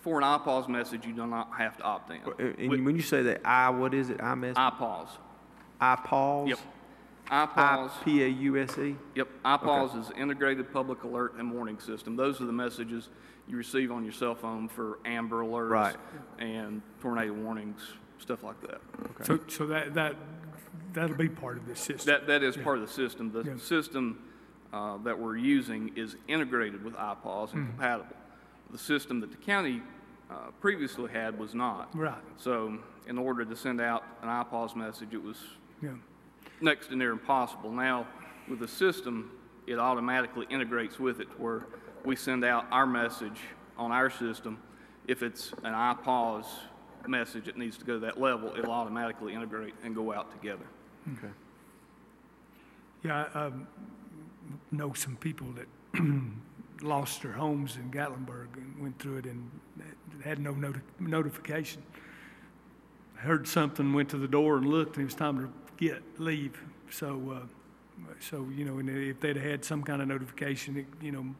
For an IPAWS message, you do not have to opt in.
And when you say that what is it, iMessage?
IPAWS.
IPAWS?
Yep. IPAWS.
IPAUSE?
Yep, IPAWS is Integrated Public Alert and Warning System. Those are the messages you receive on your cell phone for amber alerts
Right.
and tornado warnings, stuff like that.
So that'll be part of this system.
That is part of the system. The system that we're using is integrated with IPAWS and compatible. The system that the county previously had was not.
Right.
So in order to send out an IPAWS message, it was
Yeah.
next to near impossible. Now, with the system, it automatically integrates with it where we send out our message on our system. If it's an IPAWS message that needs to go to that level, it'll automatically integrate and go out together.
Okay.
Yeah, I know some people that lost their homes in Gatlinburg and went through it and had no notification. Heard something, went to the door and looked, and it was time to leave. So, you know, and if they'd had some kind of notification, it, you know,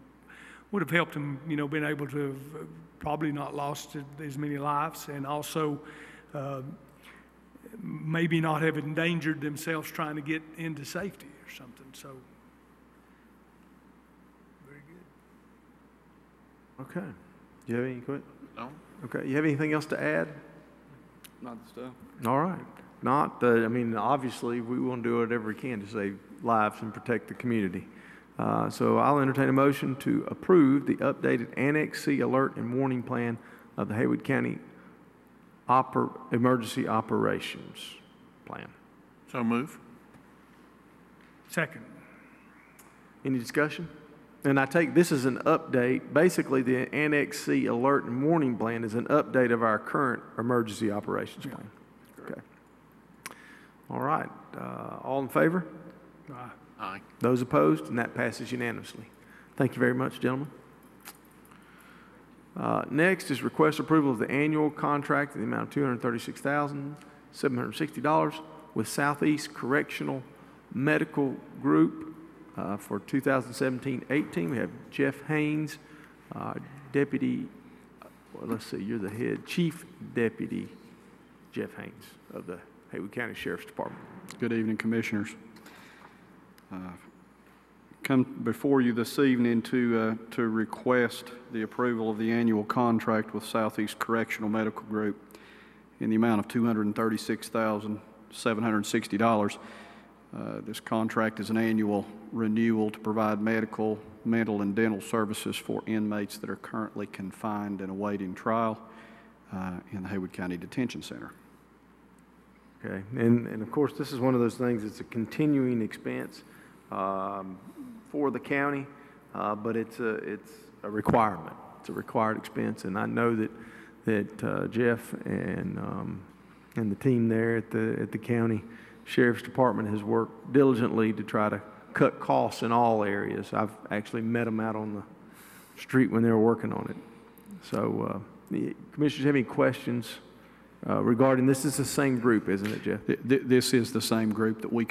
would have helped them, you know, been able to have probably not lost as many lives, and also maybe not have endangered themselves trying to get into safety or something. So, very good.
Okay. Do you have any questions?
No.
Okay. You have anything else to add?
Not the stuff.
All right. Not, I mean, obviously, we want to do whatever we can to save lives and protect the community. So I'll entertain a motion to approve the updated Annex C alert and warning plan of the Haywood County Emergency Operations Plan.
So move.
Second.
Any discussion? And I take this as an update. Basically, the Annex C alert and warning plan is an update of our current emergency operations plan. Okay. All right. All in favor?
Aye.
Aye.
Those opposed? And that passes unanimously. Thank you very much, gentlemen. Next is request approval of the annual contract in the amount of $236,760 with Southeast Correctional Medical Group for 2017-18. We have Jeff Haynes, Deputy, well, let's see, you're the head, Chief Deputy Jeff Haynes of the Haywood County Sheriff's Department.
Good evening, Commissioners. Come before you this evening to request the approval of the annual contract with Southeast Correctional Medical Group in the amount of $236,760. This contract is an annual renewal to provide medical, mental, and dental services for inmates that are currently confined and awaiting trial in the Haywood County Detention Center.
Okay, and of course, this is one of those things, it's a continuing expense for the county, but it's a requirement. It's a required expense, and I know that Jeff and the team there at the county Sheriff's Department has worked diligently to try to cut costs in all areas. I've actually met them out on the street when they were working on it. So, the commissioners have any questions regarding this? Is the same group, isn't it, Jeff?
This is the same group that we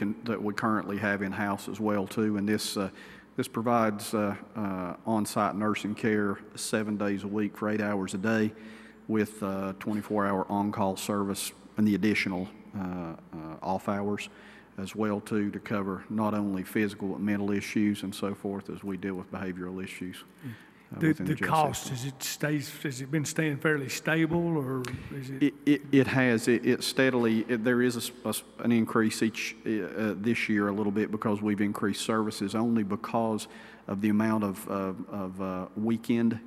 currently have in house as well too, and this provides on-site nursing care 7 days a week for 8 hours a day, with 24-hour on-call service and the additional off hours as well too, to cover not only physical but mental issues and so forth as we deal with behavioral issues.
The cost, has it been staying fairly stable, or is it?
It has. It steadily, there is an increase this year a little bit because we've increased services, only because of the amount of weekend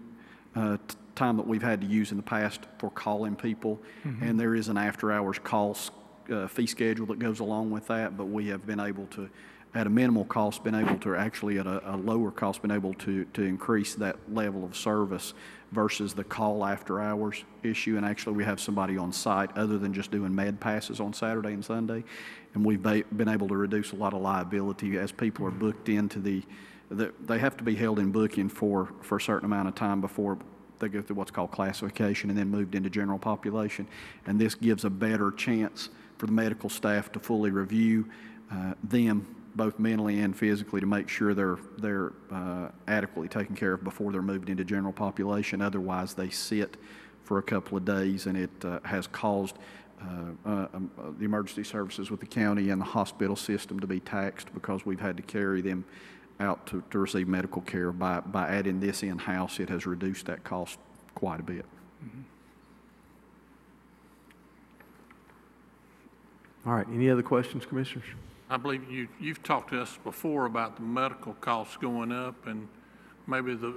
time that we've had to use in the past for calling people. Mm-hmm. And there is an after-hours call fee schedule that goes along with that, but we have been able to, at a minimal cost, been able to actually at a lower cost, been able to increase that level of service versus the call after hours issue. And actually we have somebody on site other than just doing med passes on Saturday and Sunday. And we've been able to reduce a lot of liability as people are booked into they have to be held in booking for a certain amount of time before they go through what's called classification and then moved into general population. And this gives a better chance for the medical staff to fully review them both mentally and physically to make sure they're adequately taken care of before they're moved into general population. Otherwise, they sit for a couple of days, and it has caused the emergency services with the county and the hospital system to be taxed because we've had to carry them out to receive medical care. By adding this in-house, it has reduced that cost quite a bit.
Mm-hmm. All right, any other questions, Commissioners?
I believe you've talked to us before about the medical costs going up, and maybe the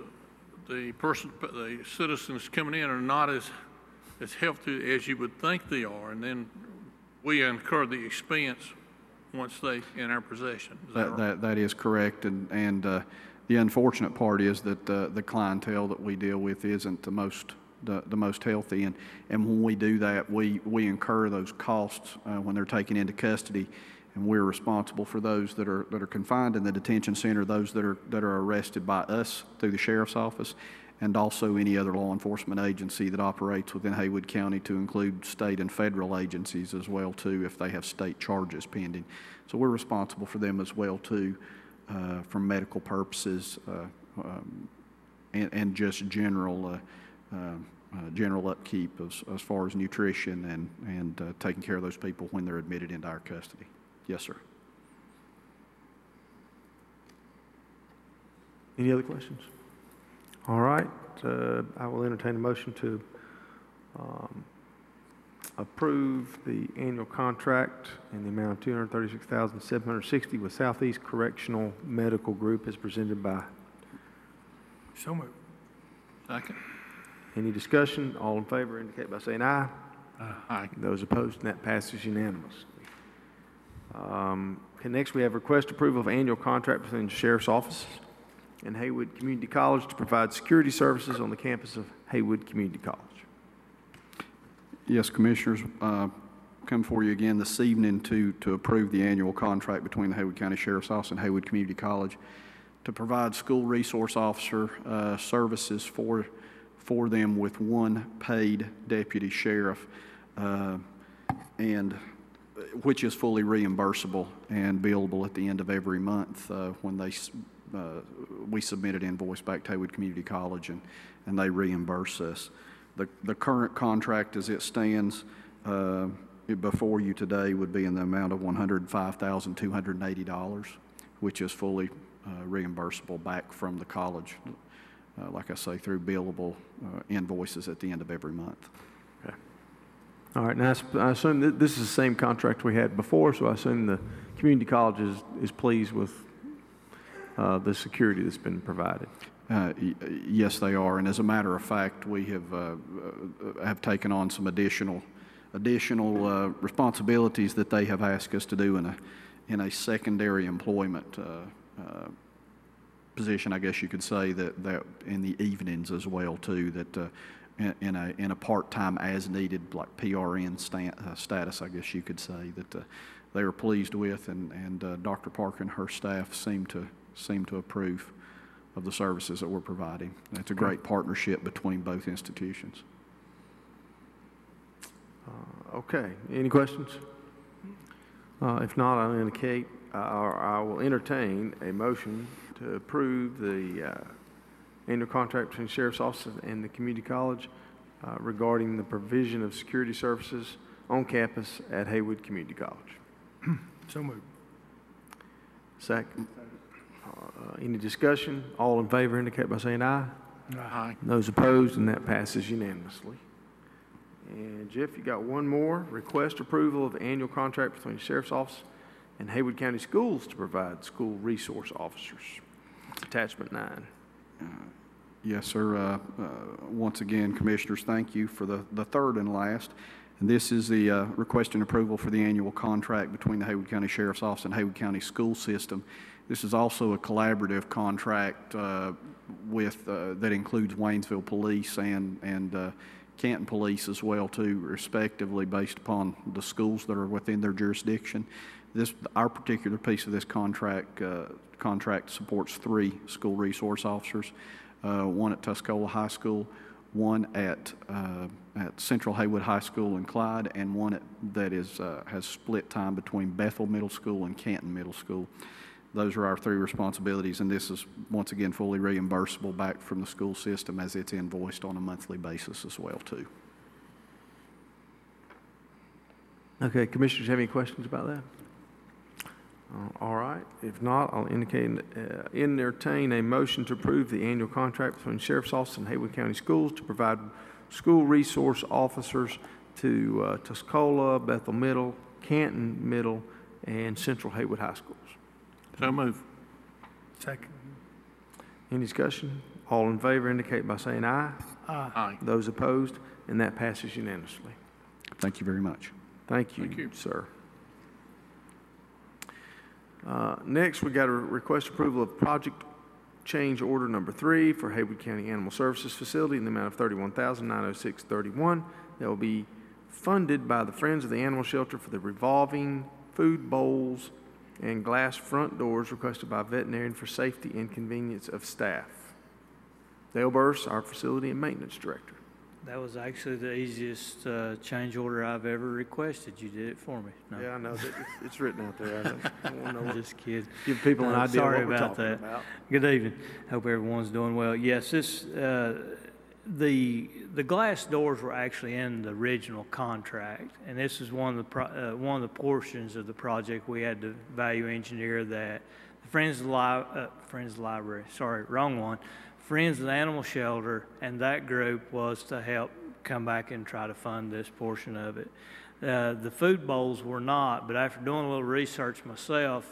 citizens coming in are not as healthy as you would think they are, and then we incur the expense once they in our possession. Is that right?
That is correct, and the unfortunate part is that the clientele that we deal with isn't the most healthy, and when we do that, we incur those costs when they're taken into custody, and we're responsible for those that are confined in the detention center, those that are arrested by us through the sheriff's office, and also any other law enforcement agency that operates within Haywood County, to include state and federal agencies as well too, if they have state charges pending. So we're responsible for them as well too, for medical purposes and just general upkeep as far as nutrition and taking care of those people when they're admitted into our custody. Yes, sir.
Any other questions? All right, I will entertain a motion to approve the annual contract in the amount of $236,760 with Southeast Correctional Medical Group as presented by.
So moved.
Second.
Any discussion? All in favor indicate by saying aye.
Aye.
Those opposed, and that passes unanimously. Okay, next we have request approval of annual contract between the Sheriff's Office and Haywood Community College to provide security services on the campus of Haywood Community College.
Yes, Commissioners, come for you again this evening to approve the annual contract between the Haywood County Sheriff's Office and Haywood Community College to provide school resource officer services for them with one paid deputy sheriff, and which is fully reimbursable and billable at the end of every month when we submit an invoice back to Haywood Community College and they reimburse us. The current contract as it stands before you today would be in the amount of $105,280, which is fully reimbursable back from the college, like I say, through billable invoices at the end of every month.
Okay. All right, now I assume that this is the same contract we had before, so I assume the community college is pleased with the security that's been provided.
Yes, they are, and as a matter of fact, we have taken on some additional responsibilities that they have asked us to do in a secondary employment position, I guess you could say, that in the evenings as well too, that in a part-time as needed, like PRN status, I guess you could say, that they are pleased with, and Dr. Parker and her staff seem to approve of the services that we're providing. It's a great partnership between both institutions.
Okay, any questions? If not, I'll indicate, I will entertain a motion to approve the annual contract between the Sheriff's Office and the Community College regarding the provision of security services on campus at Haywood Community College.
So moved.
Second. Any discussion? All in favor indicate by saying aye.
Aye.
Those opposed, and that passes unanimously. And Jeff, you got one more. Request approval of the annual contract between the Sheriff's Office and Haywood County Schools to provide school resource officers. It's attachment 9.
Yes, sir. Once again, Commissioners, thank you for the third and last. And this is the request and approval for the annual contract between the Haywood County Sheriff's Office and Haywood County School System. This is also a collaborative contract that includes Waynesville Police and Canton Police as well too, respectively, based upon the schools that are within their jurisdiction. Our particular piece of this contract supports 3 school resource officers, one at Tuscola High School, one at Central Haywood High School in Clyde, and one that has split time between Bethel Middle School and Canton Middle School. Those are our 3 responsibilities, and this is once again fully reimbursable back from the school system as it's invoiced on a monthly basis as well too.
Okay, commissioners have any questions about that? All right. If not, I'll entertain a motion to approve the annual contract between Sheriff's Office and Haywood County Schools to provide school resource officers to Tuscola, Bethel Middle, Canton Middle, and Central Haywood High Schools.
So move.
Second.
Any discussion? All in favor indicate by saying aye.
Aye.
Those opposed, and that passes unanimously.
Thank you very much.
Thank you,
Thank you.
sir. Next, we got a request approval of project change order number 3 for Haywood County Animal Services Facility in the amount of $31,906.31 that will be funded by the Friends of the Animal Shelter for the revolving food bowls and glass front doors requested by veterinarian for safety and convenience of staff. Dale Burse, our facility and maintenance director.
That was actually the easiest change order I've ever requested. You did it for me. No.
Yeah, I know. It's written out there. I don't want to
Just kidding.
give people an idea
Sorry
of what we're
about
talking
that.
about.
Good evening. Hope everyone's doing well. Yes, this the glass doors were actually in the original contract, and this is one of the portions of the project we had to value engineer that the Friends of the Library. Sorry, wrong one. Friends of the Animal Shelter and that group was to help come back and try to fund this portion of it. The food bowls were not, but after doing a little research myself,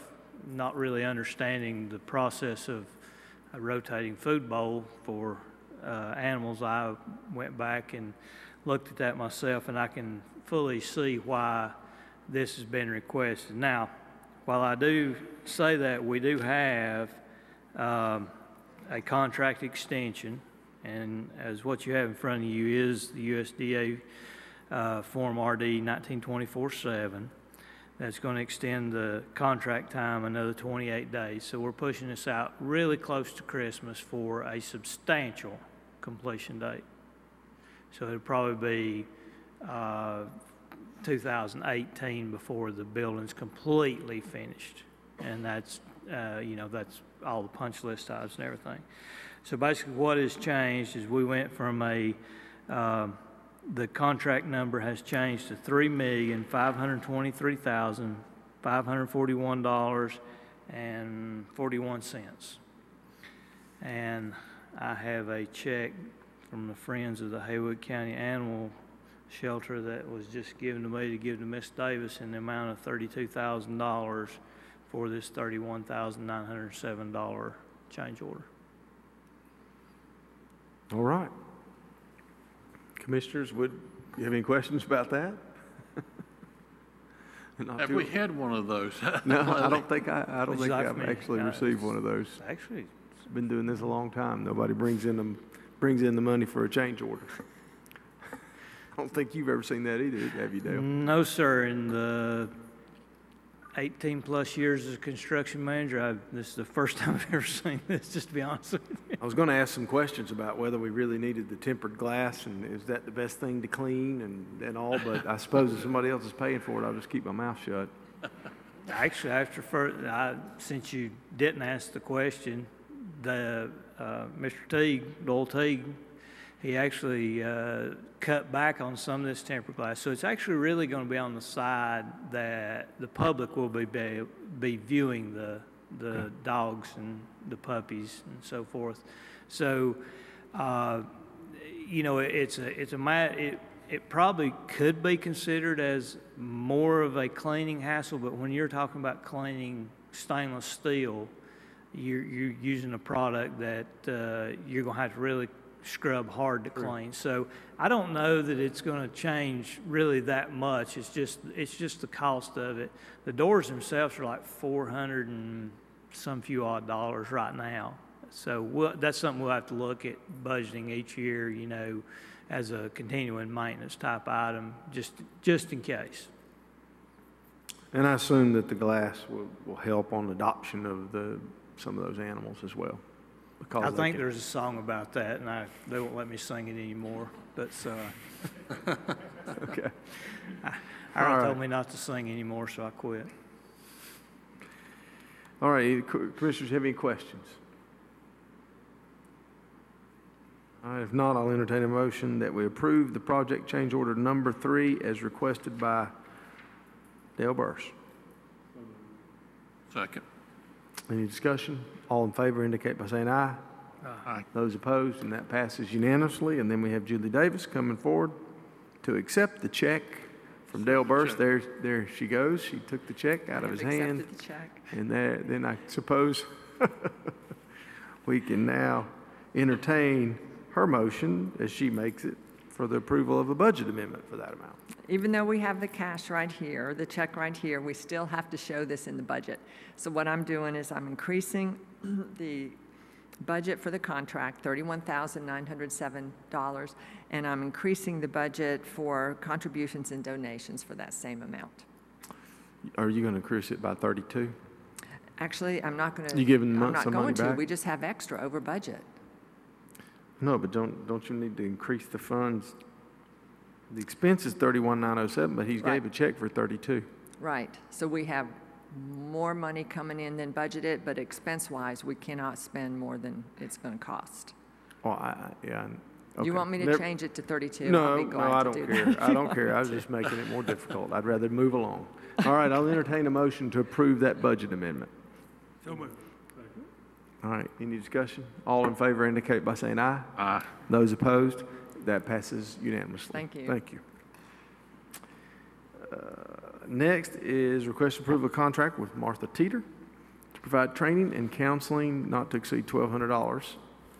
not really understanding the process of a rotating food bowl for animals, I went back and looked at that myself, and I can fully see why this has been requested. Now, while I do say that, we do have a contract extension, and as what you have in front of you is the USDA Form RD 1924-7. That's going to extend the contract time another 28 days. So we're pushing this out really close to Christmas for a substantial completion date. So it'll probably be 2018 before the building's completely finished, and that's that's all the punch list items and everything. So basically what has changed is we went from the contract number has changed to $3,523,541.41. And I have a check from the Friends of the Haywood County Animal Shelter that was just given to me to give to Miss Davis in the amount of $32,000 for this $31,907 change order.
All right. Commissioners, would you have any questions about that?
Have we had one of those?
No, I don't think I've actually received one of those.
Actually,
been doing this a long time. Nobody brings in the money for a change order. I don't think you've ever seen that either, have you, Dale?
No, sir. In the 18 plus years as a construction manager, this is the first time I've ever seen this, just to be honest with you.
I was going to ask some questions about whether we really needed the tempered glass and is that the best thing to clean and all, but I suppose if somebody else is paying for it, I'll just keep my mouth shut.
Actually, since you didn't ask the question, Mr. Teague, Doyle Teague, he actually cut back on some of this tempered glass. So it's actually really going to be on the side that the public will be viewing the dogs and the puppies and so forth. So, it probably could be considered as more of a cleaning hassle, but when you're talking about cleaning stainless steel, you're using a product that you're going to have to really scrub hard to clean. So I don't know that it's going to change really that much. It's just the cost of it. The doors themselves are like $400 and some few odd dollars right now. So that's something we'll have to look at budgeting each year, as a continuing maintenance type item, just in case.
And I assume that the glass will help on adoption of some of those animals as well.
I think there's a song about that, and they won't let me sing it anymore. But
okay.
Aaron told me not to sing anymore, so I quit.
All right, commissioners, have any questions? All right, if not, I'll entertain a motion that we approve the project change order number 3 as requested by Dale Burse.
Second.
Any discussion? All in favor indicate by saying aye.
Aye.
Those opposed, and that passes unanimously. And then we have Julie Davis coming forward to accept the check from Dale Burse. There she goes. She took the check out of his hand.
Accepted the check.
And then I suppose we can now entertain her motion as she makes it for the approval of a budget amendment for that amount.
Even though we have the cash right here, the check right here, we still have to show this in the budget. So what I'm doing is I'm increasing the budget for the contract, $31,907, and I'm increasing the budget for contributions and donations for that same amount.
Are you going to increase it by 32?
Actually, I'm not going to.
You giving
I'm not
some
going
money
to.
back?
We just have extra over budget.
No, but don't you need to increase the funds? The expense is 31,907, but he's gave a check for 32.
Right. So we have more money coming in than budgeted, but expense-wise, we cannot spend more than it's going to cost.
Oh, yeah. Okay.
You want me to change it to 32?
No,
I'll be glad
I
to
don't
do
care.
that.
I don't care. I was just making it more difficult. I'd rather move along. All right, I'll entertain a motion to approve that budget amendment.
So moved.
All right, any discussion? All in favor indicate by saying aye.
Aye.
Those opposed, that passes unanimously.
Thank you.
Thank you. Next is request approval of contract with Martha Teeter to provide training and counseling not to exceed $1,200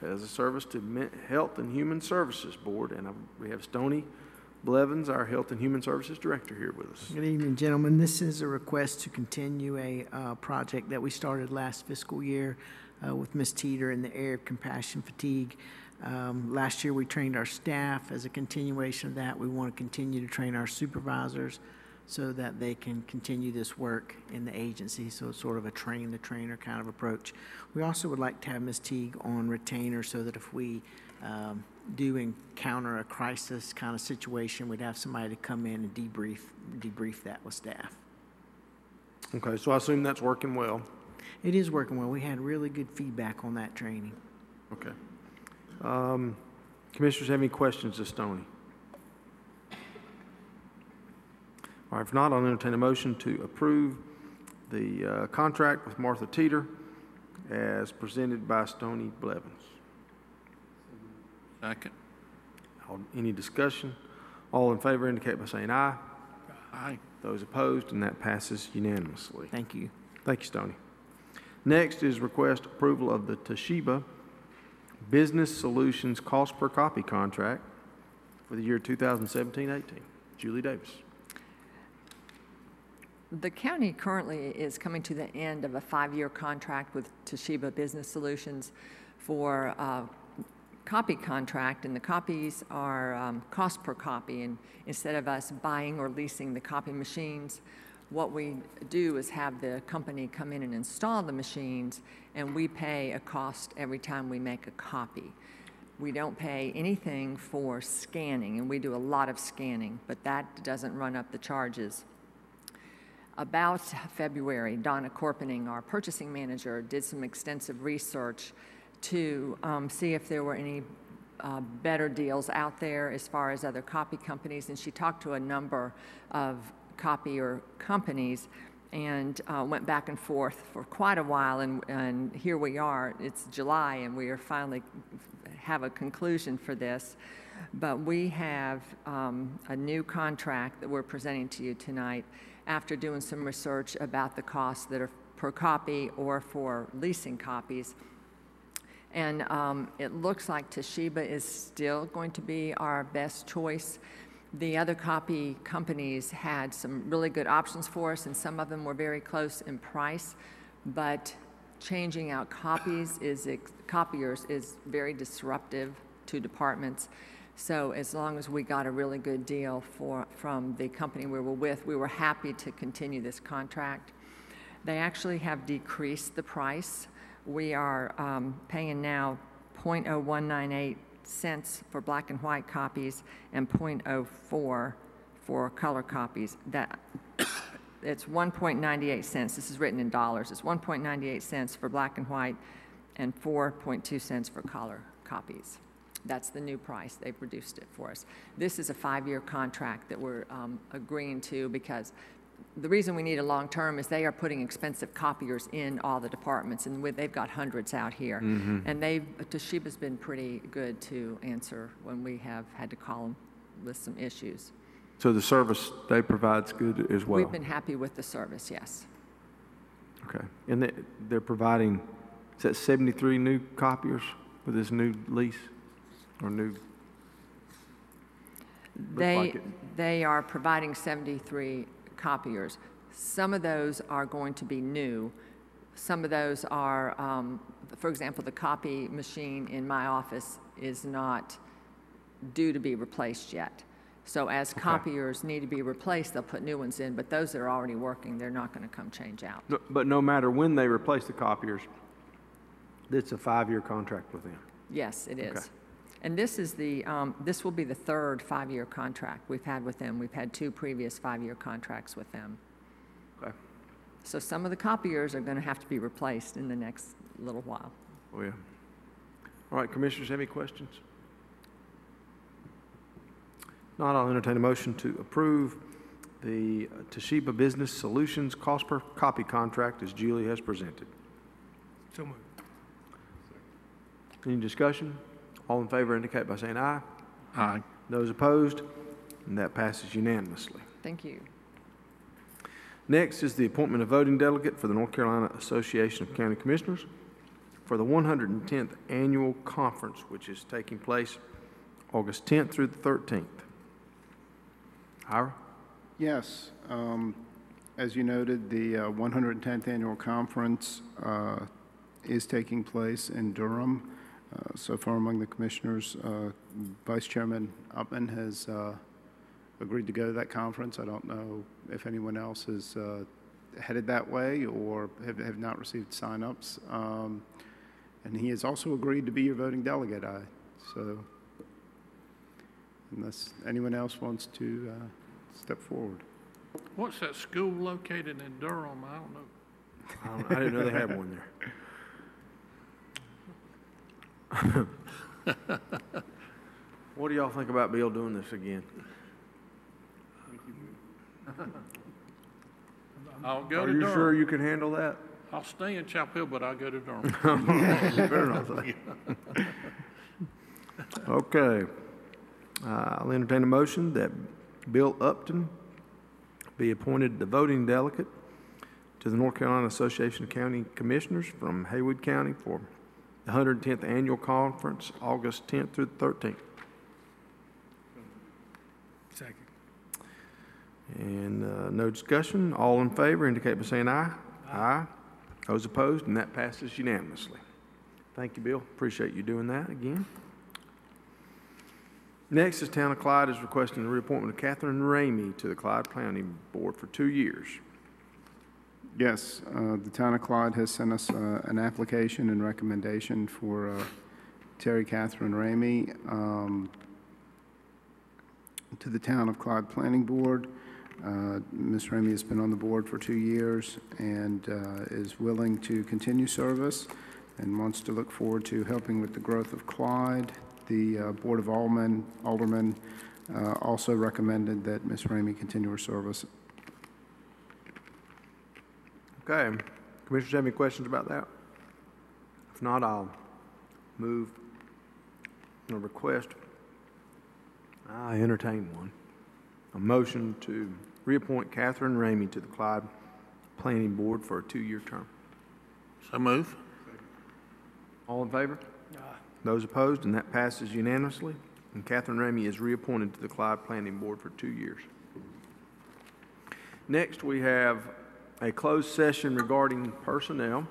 as a service to Health and Human Services Board. And we have Stoney Blevins, our Health and Human Services Director, here with us.
Good evening, gentlemen. This is a request to continue a project that we started last fiscal year with Ms. Teeter in the area of compassion fatigue. Last year, we trained our staff. As a continuation of that, we want to continue to train our supervisors so that they can continue this work in the agency. So it's sort of a train-the-trainer kind of approach. We also would like to have Ms. Teague on retainer so that if we do encounter a crisis kind of situation, we'd have somebody to come in and debrief that with staff.
Okay, so I assume that's working well.
It is working well. We had really good feedback on that training.
Okay. Commissioners have any questions of Stoney? All right, if not, I'll entertain a motion to approve the contract with Martha Teeter as presented by Stoney Blevins.
Second.
Any discussion? All in favor indicate by saying aye.
Aye.
Those opposed, and that passes unanimously.
Thank you.
Thank you, Stoney. Next is request approval of the Toshiba Business Solutions Cost Per Copy Contract for the year 2017-18. Julie Davis.
The county currently is coming to the end of a 5-year contract with Toshiba Business Solutions for a copy contract, and the copies are cost per copy. And instead of us buying or leasing the copy machines, what we do is have the company come in and install the machines, and we pay a cost every time we make a copy. We don't pay anything for scanning, and we do a lot of scanning, but that doesn't run up the charges. About February, Donna Corpening, our purchasing manager, did some extensive research to see if there were any better deals out there as far as other copy companies, and she talked to a number of copier companies and went back and forth for quite a while, and here we are. It's July, and we are finally have a conclusion for this. But we have a new contract that we're presenting to you tonight after doing some research about the costs that are per copy or for leasing copies. And it looks like Toshiba is still going to be our best choice. The other copy companies had some really good options for us, and some of them were very close in price, but changing out copiers is very disruptive to departments. So as long as we got a really good deal from the company we were with, we were happy to continue this contract. They actually have decreased the price. We are paying now 0.0198 cents for black and white copies and 0.04 for color copies. It's 1.98 cents. This is written in dollars. It's 1.98 cents for black and white and 4.2 cents for color copies. That's the new price. They've reduced it for us. This is a 5-year contract that we're agreeing to because the reason we need a long-term is they are putting expensive copiers in all the departments, and they've got hundreds out here. And Toshiba's been pretty good to answer when we have had to call them with some issues.
So the service they provide's good as well?
We've been happy with the service, yes.
Okay. And they're providing, is that 73 new copiers with this new lease or new?
They are providing 73 copiers. Some of those are going to be new. Some of those are, for example, the copy machine in my office is not due to be replaced yet. So as copiers need to be replaced, they'll put new ones in, but those that are already working, they're not going to come change out.
No, but no matter when they replace the copiers, it's a 5-year contract with them?
Yes, it is.
Okay.
And this is this will be the third 5-year contract we've had with them. We've had 2 previous 5-year contracts with them.
Okay.
So some of the copiers are going to have to be replaced in the next little while.
Oh, yeah. All right, commissioners, have any questions? Not, I'll entertain a motion to approve the Toshiba Business Solutions cost per copy contract as Julie has presented.
So moved.
Any discussion? All in favor indicate by saying aye.
Aye.
Those opposed? And that passes unanimously.
Thank you.
Next is the appointment of voting delegate for the North Carolina Association of County Commissioners for the 110th Annual Conference, which is taking place August 10th through the 13th. Ira?
Yes. As you noted, the 110th Annual Conference is taking place in Durham. So far among the commissioners, Vice Chairman Upman has agreed to go to that conference. I don't know if anyone else is headed that way or have not received sign-ups. And he has also agreed to be your voting delegate. So unless anyone else wants to step forward.
What's that school located in Durham? I don't know.
I didn't know they had one there. What do y'all think about Bill doing this again?
I'll go
Are
to
you
Durham.
sure you can handle that?
I'll stay in Chapel Hill, but I'll go to Durham.
You better not say. Okay. I'll entertain a motion that Bill Upton be appointed the voting delegate to the North Carolina Association of County Commissioners from Haywood County for the 110th Annual Conference, August 10th through the 13th.
Second.
And no discussion. All in favor indicate by saying aye. Aye. Those opposed, and that passes unanimously. Thank you, Bill. Appreciate you doing that again. Next is Town of Clyde is requesting the reappointment of Catherine Ramey to the Clyde Planning Board for 2 years.
Yes, the Town of Clyde has sent us an application and recommendation for Terry Catherine Ramey to the Town of Clyde Planning Board. Ms. Ramey has been on the board for 2 years and is willing to continue service and wants to look forward to helping with the growth of Clyde. The Board of Aldermen also recommended that Ms. Ramey continue her service.
Okay. Commissioners have any questions about that? If not, I'll move a request. I entertain one. A motion to reappoint Catherine Ramey to the Clyde Planning Board for a 2-year term.
So move.
All in favor? Those opposed, and that passes unanimously. And Catherine Ramey is reappointed to the Clyde Planning Board for 2 years. Next, we have a closed session regarding personnel,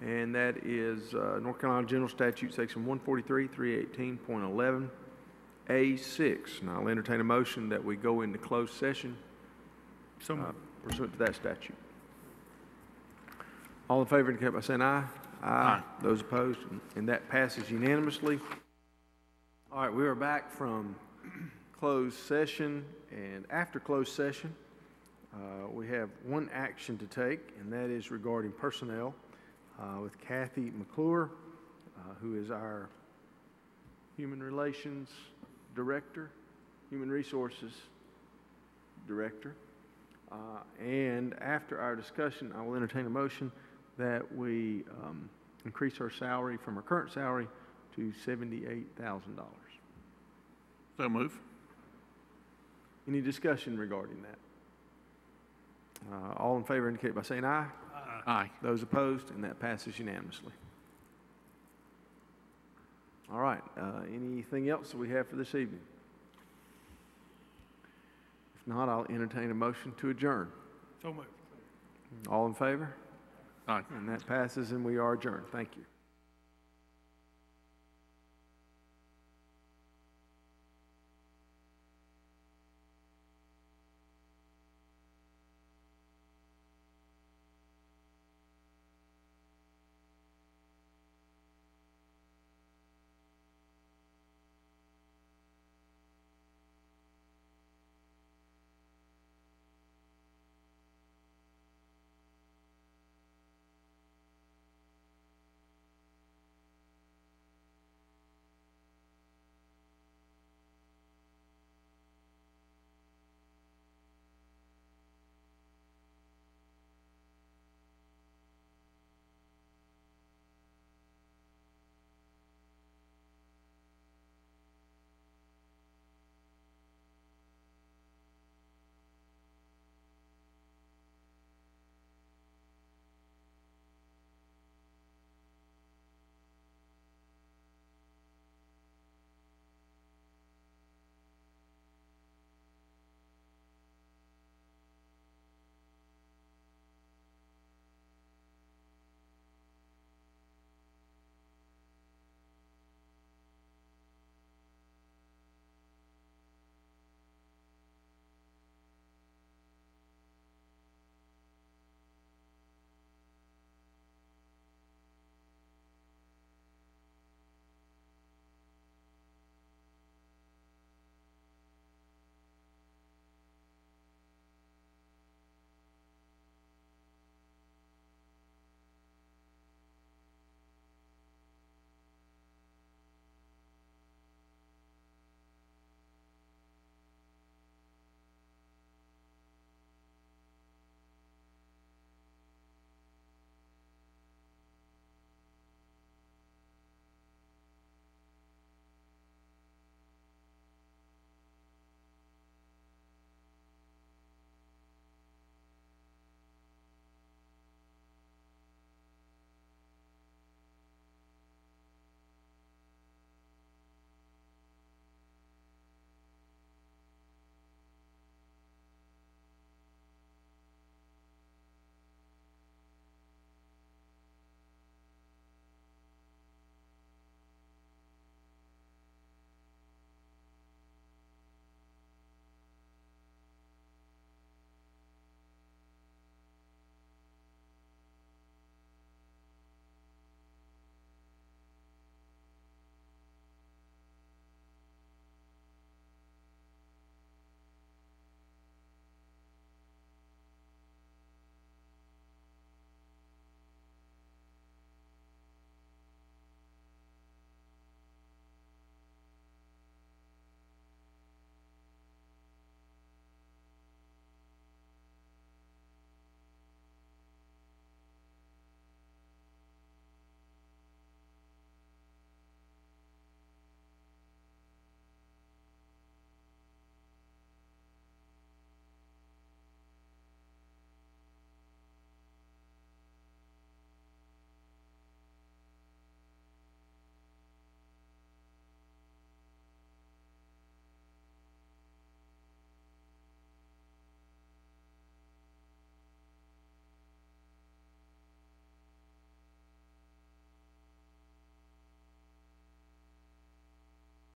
and that is North Carolina General Statute, Section 143, 318.11, A6. And I'll entertain a motion that we go into closed session pursuant to that statute. All in favor indicate by saying aye. Aye. Those opposed, and that passes unanimously. All right, we are back from closed session, and after closed session, we have one action to take, and that is regarding personnel with Kathy McClure, who is our Human Relations Director, Human Resources Director. And after our discussion, I will entertain a motion that we increase our salary from our current salary to $78,000.
So move.
Any discussion regarding that? All in favor indicate by saying aye.
Aye.
Those opposed, and that passes unanimously. All right, anything else that we have for this evening? If not, I'll entertain a motion to adjourn.
So moved.
All in favor?
Aye.
And that passes, and we are adjourned. Thank you.